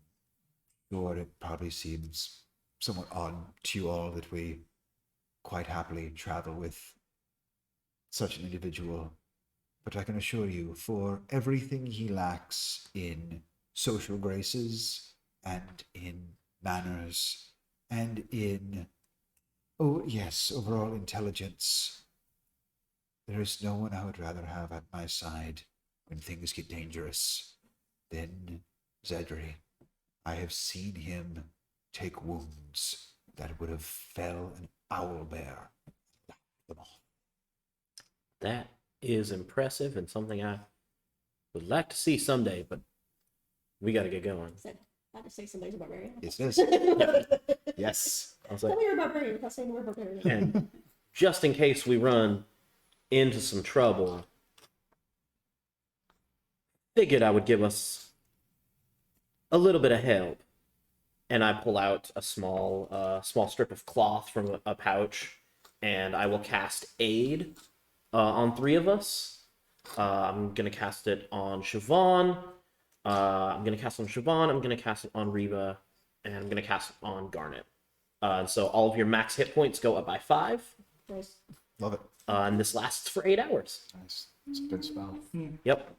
sure it probably seems somewhat odd to you all that we quite happily travel with such an individual, but I can assure you, for everything he lacks in social graces and in manners and in, oh yes, overall intelligence, there is no one I would rather have at my side when things get dangerous than Zedri. I have seen him take wounds that would have fell an owl bear and laughed them off. That is impressive and something I would like to see someday, but we got to get going. Said, I had to say somebody's a barbarian. Yes, it is. Yes. I was Tell like, me you're a barbarian. I'll say more barbarian. and just in case we run into some trouble, figured I would give us a little bit of help. And I pull out a small strip of cloth from a pouch, and I will cast aid on 3 of us. I'm gonna cast it on Siobhan. I'm gonna cast it on Siobhan. I'm gonna cast it on Reba, and I'm gonna cast it on Garnet. And so all of your max hit points go up by 5, Nice. Love it. and this lasts for 8 hours. Nice. It's a good spell. Yep.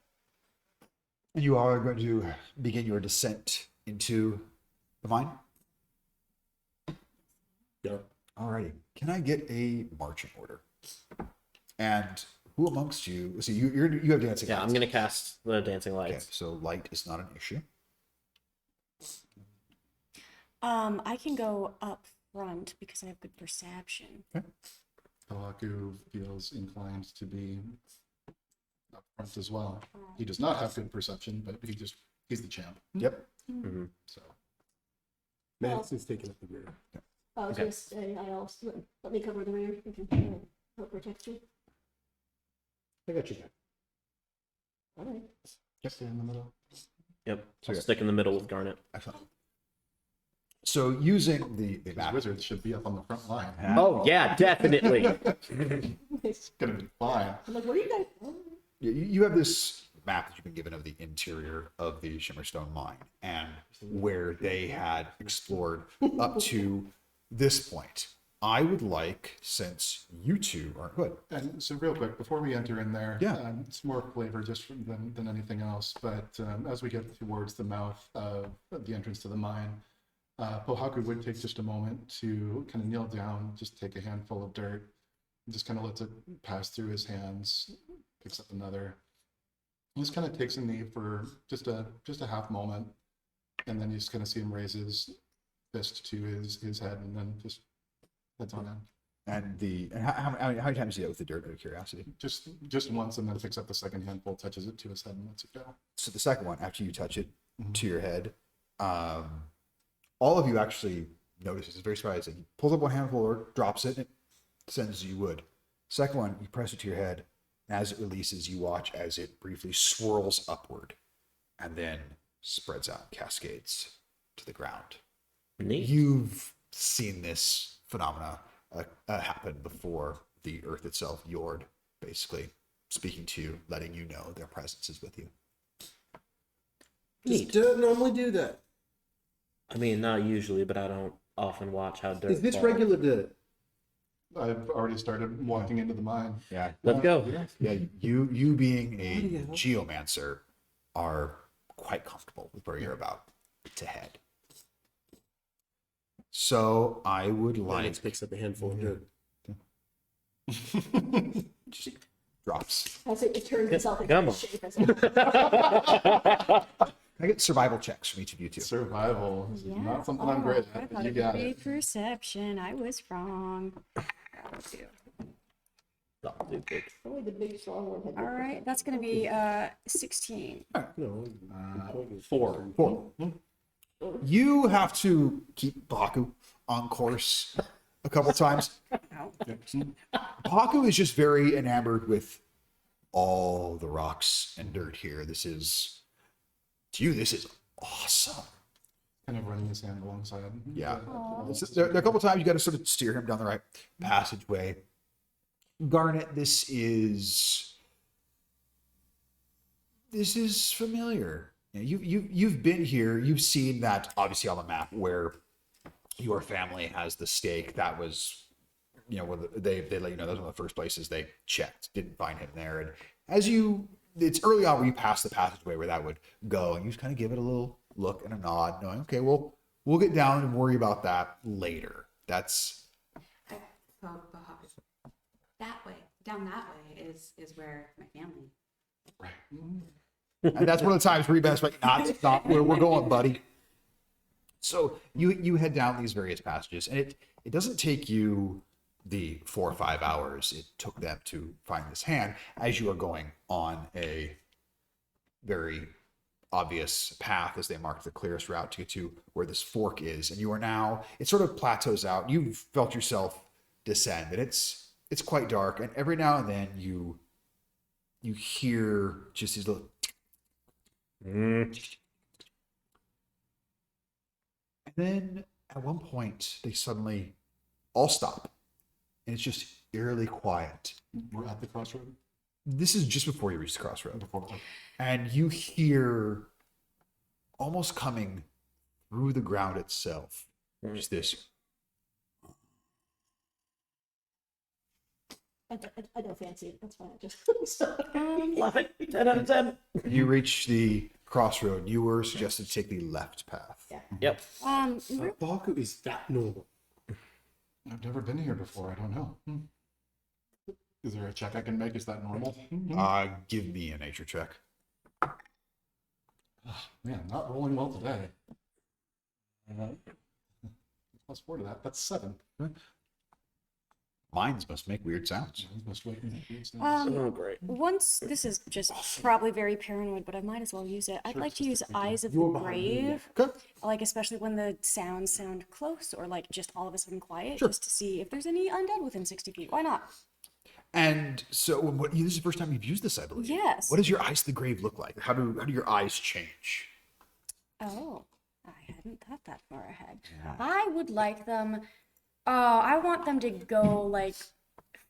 And you are going to begin your descent into the mine. Yeah. Alrighty. Can I get a marching order? And who amongst you? So you have dancing. Yeah, I'm lights. gonna cast the dancing Okay, lights. so light is not an issue. I can go up front because I have good perception. Pohaku feels inclined to be up front as well. He does not have good perception, but he's the champ. Yep. So Maddox is taking up the rear. I was Okay. gonna say, I also, let me cover the rear, if you can, help protect you. I got you back. All right. stay in the middle. Yep. So I'll yeah. stick in the middle with Garnet. Excellent. So using the These map. wizards should be up on the front line. Oh yeah, definitely. It's gonna be fine. I'm like, what are you guys? Oh, You have this map that you've been given of the interior of the Shimmerstone mine and where they had explored up to this point. I would like, since you two aren't good, And so real quick, before we enter in there, Yeah. it's more flavor just than anything else. But as we get towards the mouth of the entrance to the mine, Pohaku would take just a moment to kind of kneel down, just take a handful of dirt, and just kind of lets it pass through his hands, picks up another. He just kind of takes a knee for just a half moment, and then you just kind of see him raise his fist to his head, and then just heads on in. and how many times do you do that with the dirt, out of curiosity? Just once, and then picks up the second handful, touches it to his head, and lets it go. So the second one, after you touch it to your head, all of you actually notice. It's very surprising. He pulls up one handful or drops it, and it sends as you would. Second one, you press it to your head. And as it releases, you watch as it briefly swirls upward and then spreads out, cascades to the ground. Neat. You've seen this phenomena happen before. The earth itself, Yord, basically speaking to you, letting you know their presence is with you. Neat. Dirt normally do that? I mean, not usually, but I don't often watch how dirt. Is this falls. regular dirt? I've already started walking into the mine. Yeah. Let's go. Yeah, you being a Bloody hell. geomancer are quite comfortable with where you're about to head. So I would like Maddox picks up a handful of dirt. just drops. As it turns itself into Come a on. shape. As it, I get survival checks from each of you two. Survival is not something I'm great I at, thought but you it got would be it. perception. I was wrong. That'll do. That'll do good. only the big strong one had. All right, that's gonna be 16. No. 4. You have to keep Baku on course a couple times. Baku is just very enamored with all the rocks and dirt here. This is, to you, this is awesome. Kind of running his hand alongside. Yeah. There are a couple times you got to sort of steer him down the right passageway. Garnet, this is familiar. You know, you've been here. You've seen that obviously on the map where your family has the stake. That was, you know, where they let you know that was one of the first places they checked. Didn't find him there. And as it's early on where you pass the passageway where that would go, and you just kind of give it a little look and a nod, knowing, okay, well, we'll get down and worry about that later. That's That way, down that way is where my family. Right. and that's one of the times where you best like not where we're going, buddy. So you head down these various passages, and it doesn't take you the 4 or 5 hours it took them to find this hand, as you are going on a very obvious path as they mark the clearest route to get to where this fork is, and you are now, it sort of plateaus out. You've felt yourself descend, and it's quite dark, and every now and then you hear just these little And then at one point, they suddenly all stop. And it's just eerily quiet. We're at the crossroad. This is just before you reach the crossroad. Before. And you hear almost coming through the ground itself, just this. I don't fancy it. That's fine. I just Love it. 10 out of 10. You reach the crossroad. You were suggested to take the left path. Yeah. Yep. Baku is that normal? I've never been here before. I don't know. Is there a check I can make? Is that normal? Give me a nature check. Man, not rolling well today. +4 to that. That's 7. Mines must make weird sounds. Must wait and make these things. Oh, great. Once this is just probably very paranoid, but I might as well use it. I'd like to use Eyes of the You're behind me. Grave, Okay. like especially when the sounds sound close or like just all of a sudden quiet, Sure. just to see if there's any undead within 60 feet. Why not? And so, this is the first time you've used this, I believe. Yes. What does your eyes to the grave look like? How do your eyes change? Oh, I hadn't thought that far ahead. I would like them. I want them to go like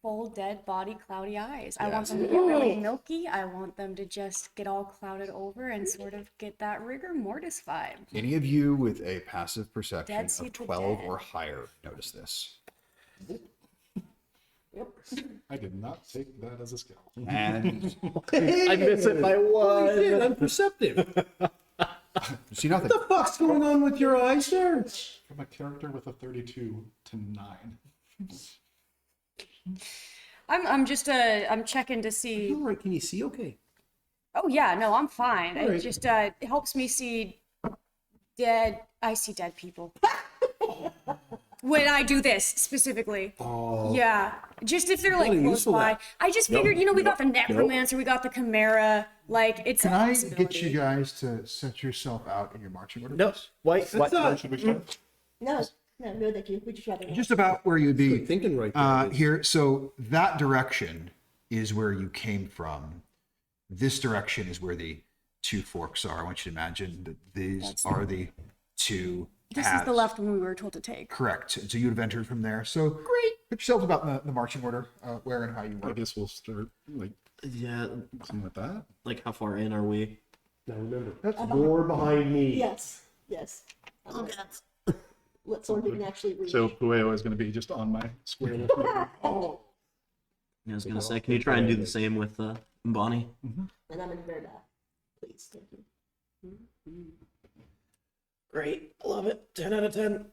full dead body, cloudy eyes. I want them to get really milky. I want them to just get all clouded over and sort of get that rigor mortis vibe. Any of you with a passive perception Dead of Sea to 12 Dead. or higher notice this. I did not take that as a skill. And I miss it by one. I'm perceptive. you see nothing. What the fuck's going on with your eyes, sir? From a character with a 32 to 9. I'm just I'm checking to see. All right, can you see? Okay. Oh yeah, no, I'm fine. It Alright. just it helps me see dead. I see dead people. When I do this specifically. Oh. Yeah. Just if they're like Really close useful, by. that. I just figured, we got the necromancer, we got the chimera. Like it's Can a I possibility. get you guys to set yourself out in your marching order? No. Wait. What? Should we start? no, thank you. We just rather. Just about where you'd be. Good thinking right there. Here, so that direction is where you came from. This direction is where the two forks are. I want you to imagine that these are the two This paths. is the left one we were told to take. Correct. So you would have entered from there. So great. Put yourselves about in the marching order, where and how you I work. guess we'll start like Yeah. something like that. Like, how far in are we? Now remember, you're behind me. Yes. Let someone who can actually read. So Pueo is going to be just on my square. I was gonna say, can you try and do the same with Bonnie? And I'm in Verda. Please, thank you. Great. Love it. 10 out of 10.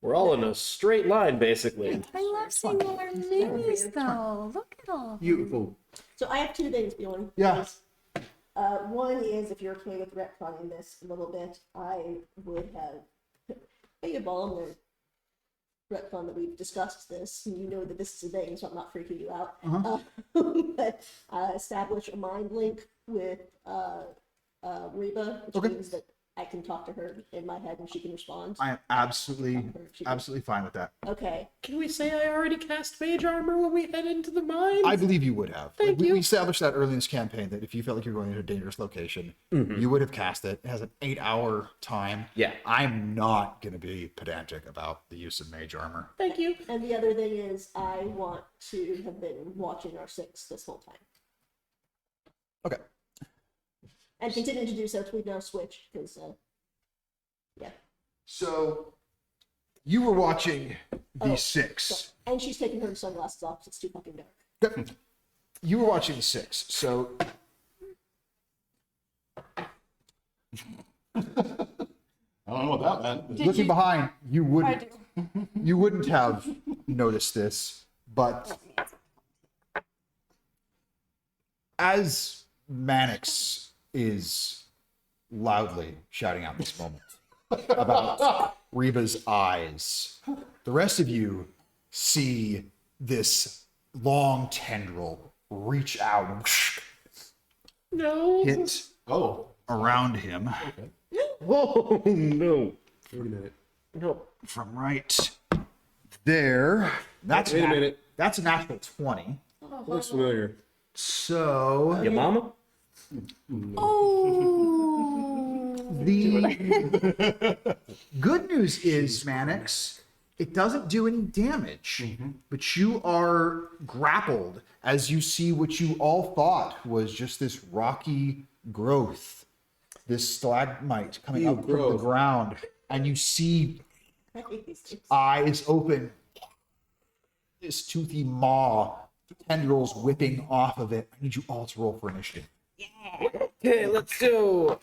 We're all in a straight line, basically. I love seeing all our minis though. Look at all. Beautiful. So I have two things, Bjorn. Yeah. One is, if you're okay with retconning this a little bit, I would have paid a ball on the retcon that we've discussed this, and you know that this is a thing, so I'm not freaking you out. But establish a mind link with Reba, which Okay. means that I can talk to her in my head and she can respond. I am absolutely fine with that. Okay. Can we say I already cast mage armor when we head into the mines? I believe you would have. Thank we, you. we established that early in this campaign that if you felt like you're going into a dangerous location, you would have cast it. It has an 8-hour time. Yeah. I'm not going to be pedantic about the use of mage armor. Thank you. And the other thing is, I want to have been watching our 6 this whole time. Okay. And continue to do so till we now switch, because, yeah. So you were watching the Oh, 6. And she's taking her sunglasses off 'cause it's too fucking dark. Yep. You were watching the 6. So I don't know what that meant. looking behind, you I wouldn't do. you wouldn't have noticed this, but as Mannix is loudly shouting out this moment about Reba's eyes, the rest of you see this long tendril reach out and No. hit Oh, around him Oh, no. Wait a minute. No. from right there. That's Wait a minute. That's a natural 20. Looks familiar. So Your mama? Oh. The good news is, Mannix, it doesn't do any damage, but you are grappled as you see what you all thought was just this rocky growth, this stalagmite coming Ew, up from the growth. ground, and you see eyes open, this toothy maw, tendrils whipping off of it. I need you all to roll for initiative. Okay, let's go.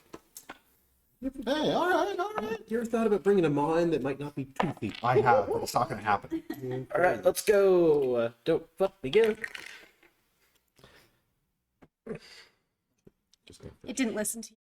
Hey, all right, all right. You ever thought about bringing a mine that might not be toothy? I have, but it's not going to happen. All right, let's go. Don't fuck me good. It didn't listen to you.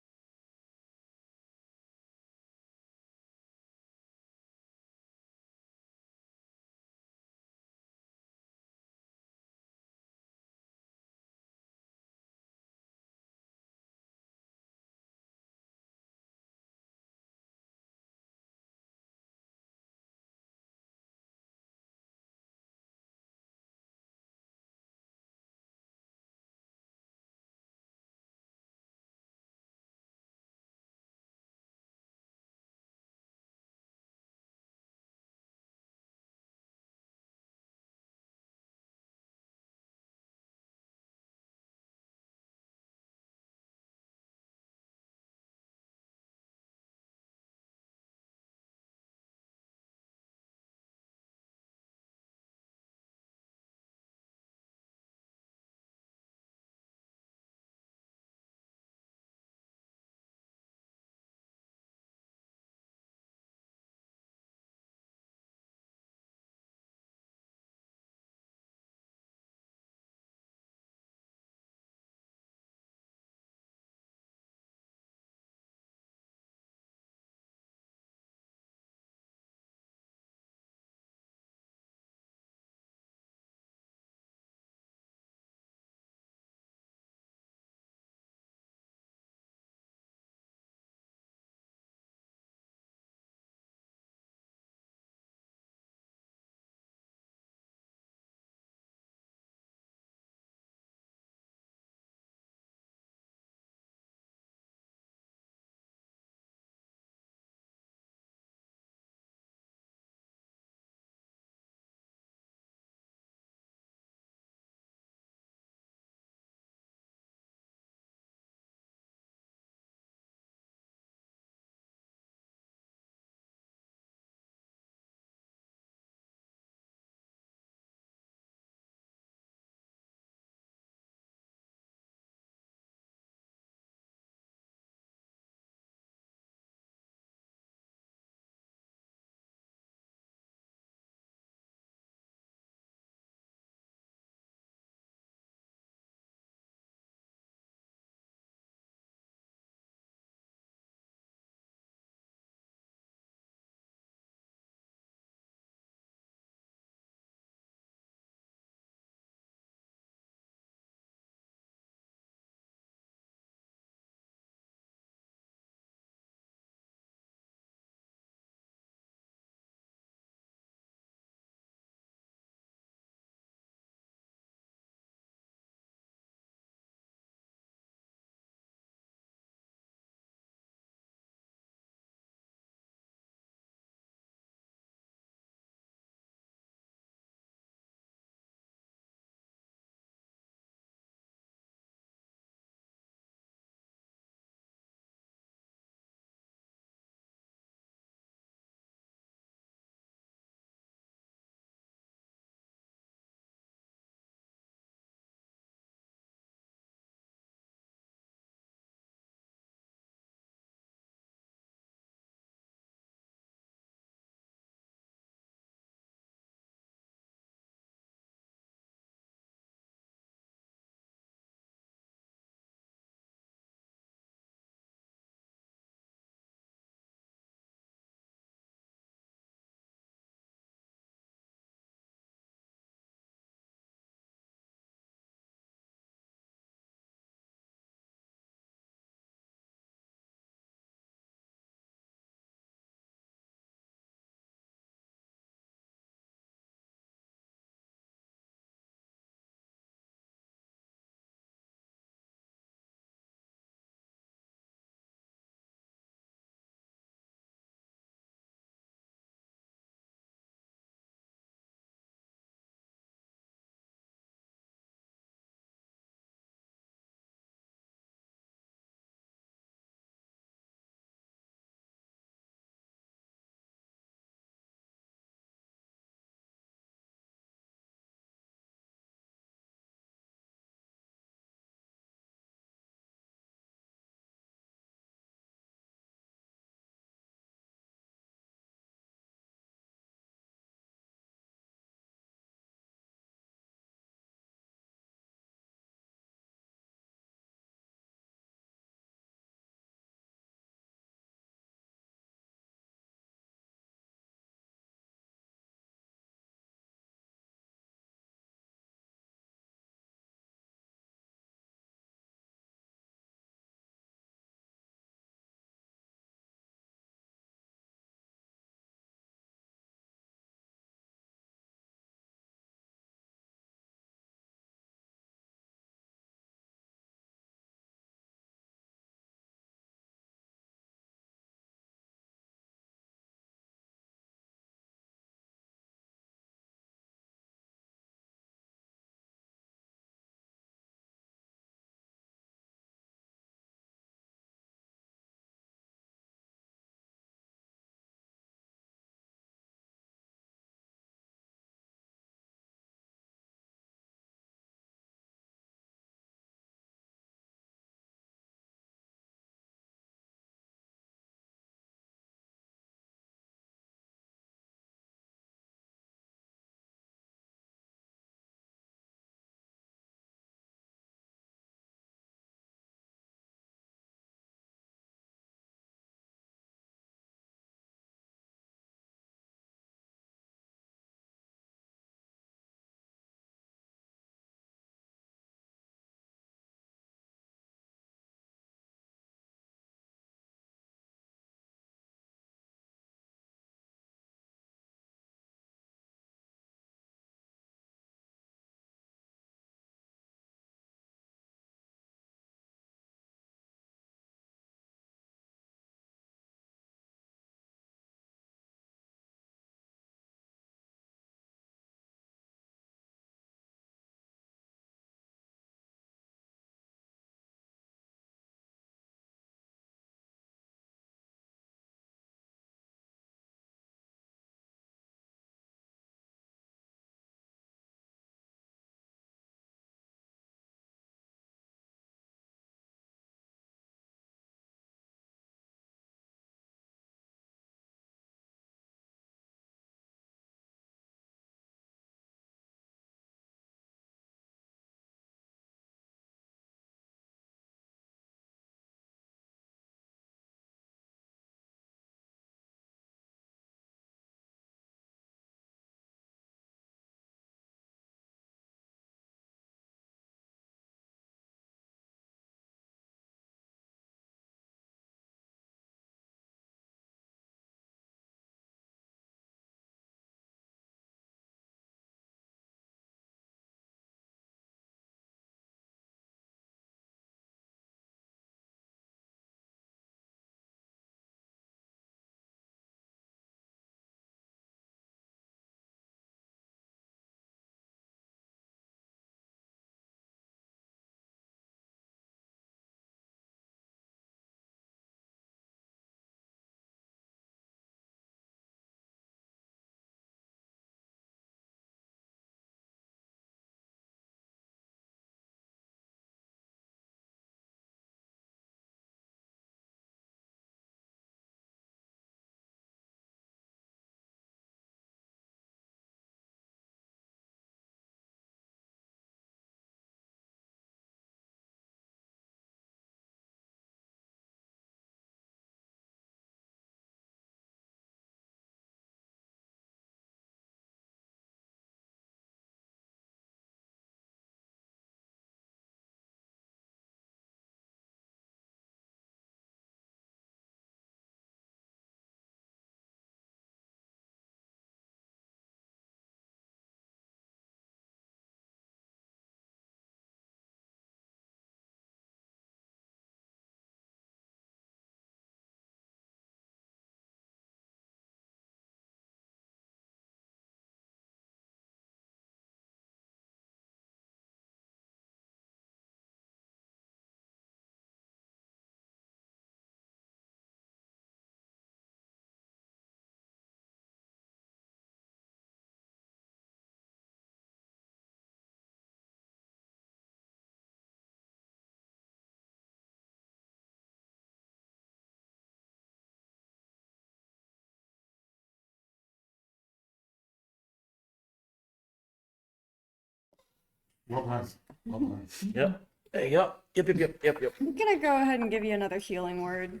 Well done. Well done. Yep. There you go. Yep. I'm gonna go ahead and give you another healing word.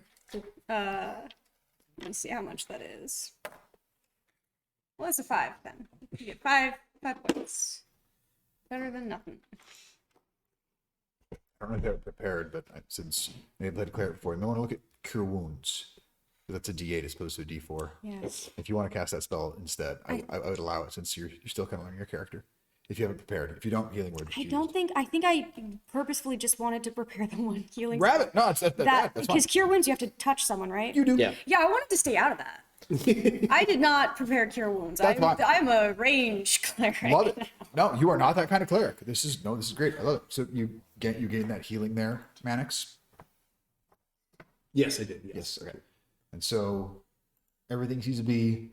Let's see how much that is. Well, it's a 5 then. You get 5 points. Better than nothing. I don't know if they're prepared, but since maybe I've had declare it before, you may want to look at Cure Wounds. That's a D8 as opposed to a D4. Yes. If you want to cast that spell instead, I would allow it since you're still kind of learning your character. If you haven't prepared, if you don't, healing word. I think I purposefully just wanted to prepare the one healing. Grab it. No, it's that's fine. Because cure wounds, you have to touch someone, right? You do. Yeah. Yeah, I wanted to stay out of that. I did not prepare cure wounds. That's fine. I'm a range cleric. Love it. No, you are not that kind of cleric. This is great. I love it. So you gain that healing there, Mannix. Yes, I did. Yes. Okay. And so everything seems to be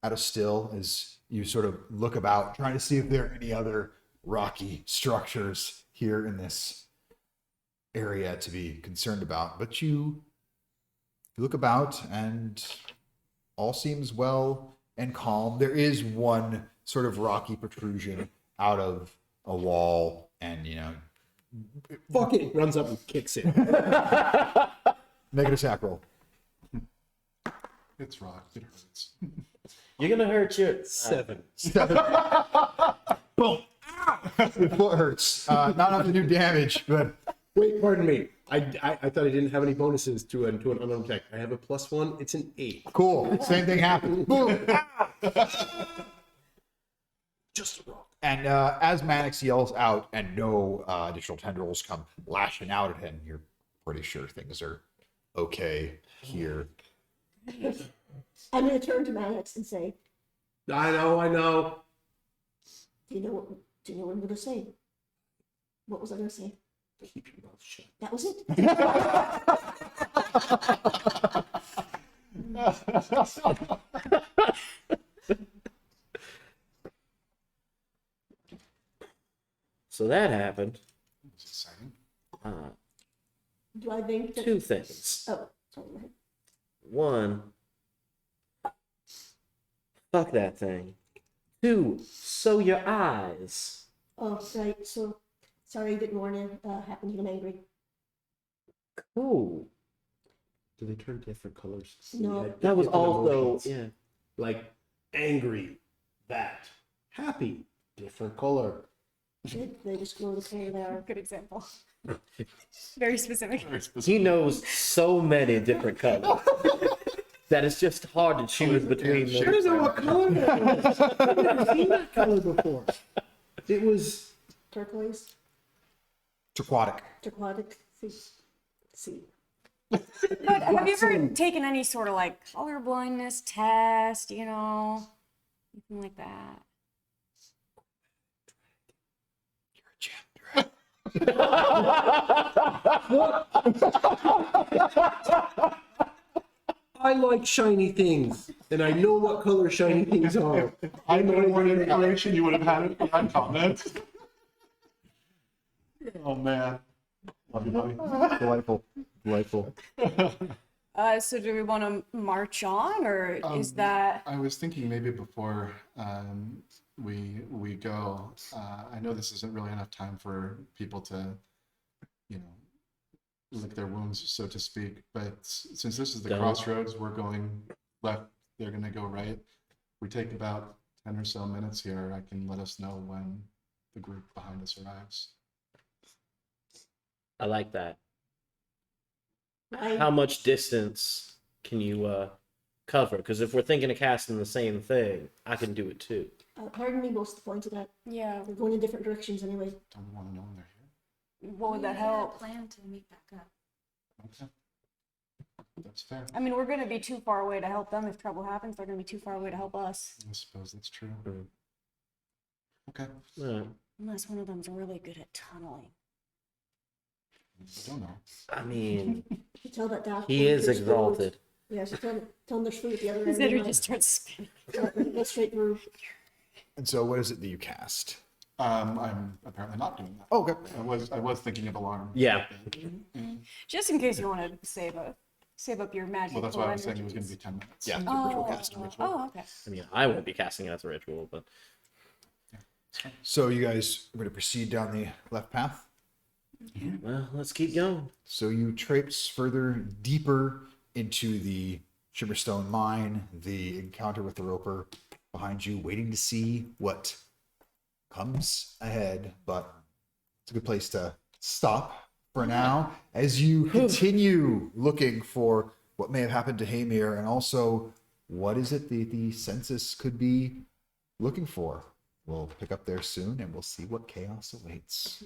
out of still as you sort of look about, trying to see if there are any other rocky structures here in this area to be concerned about. But you look about and all seems well and calm. There is one sort of rocky protrusion out of a wall, and Fuck it. Runs up and kicks it. make an attack roll. It's rock. It hurts. You're gonna hurt your 7. Boom. Your foot hurts. Not enough to do damage, but Wait, pardon me. I thought I didn't have any bonuses to an unarmed attack. I have a +1. It's an 8. cool. Same thing happened. Boom. Just a rock. And as Mannix yells out and no additional tendrils come lashing out at him, you're pretty sure things are okay here. I'm going to turn to Mannix and say, I know. do you know what I'm going to say? What was I going to say? Keep your mouth shut. That was it. So that happened. It's exciting. Do I think that... 2 things. Oh, sorry. Go ahead. 1, fuck that thing. 2, sew your eyes. Oh, right. So, sorry I didn't warn you. Happened to get angry. Cool. Do they turn different colors? No. Yeah, That was different also emotions. yeah. Like angry, that, happy, different color. They just glow the color they are. Good example. Very specific. Very He specific. knows so many different colors that it's just hard to choose between shape. I them. don't know what color that was. I've never seen that color before. It was Turquoise, Turquotic. turquoitic. See. But have you ever taken any sort of like color blindness test, anything like that? I like shiny things, and I know what color shiny things are. I know more information you would have had it on comment. Oh man. Love you, buddy. Delightful. Delightful. So do we want to march on, or is that... I was thinking maybe before we go. I know this isn't really enough time for people to, lick their wounds, so to speak. But since this is the Don't. crossroads, we're going left. They're going to go right. We take about 10 or so minutes here. I can let us know when the group behind us arrives. I like that. I, How much distance can you cover? Because if we're thinking of casting the same thing, I can do it too. pardon me, what's the point of that? Yeah, We're going in different directions anyway. Don't we want to know when they're here? what would that help? Plan to meet back up. Okay. That's fair. I mean, we're going to be too far away to help them. If trouble happens, they're going to be too far away to help us. I suppose that's true. Mhm. Okay. Alright. Unless one of them's really good at tunneling. I don't know. I mean, You tell that doc. he is there's food. exalted. Yeah, so tell them there's food at the other end. Consider of the just starts spinning. night. Go straight through. And so, what is it that you cast? I'm apparently not doing that. Oh, okay. I was thinking of alarm. Yeah. Just in case you want to save up your magic. Well, that's why I was saying it was going to be 10 minutes. Yeah. Oh, Ritual cast. oh, okay. I mean, I won't be casting it as a ritual, but So you guys are going to proceed down the left path. Well, let's keep going. So you traipse further deeper into the Shimmerstone mine, the encounter with the roper behind you, waiting to see what comes ahead. But it's a good place to stop for now as you continue looking for what may have happened to Hamir and also what is it the census could be looking for. We'll pick up there soon and we'll see what chaos awaits.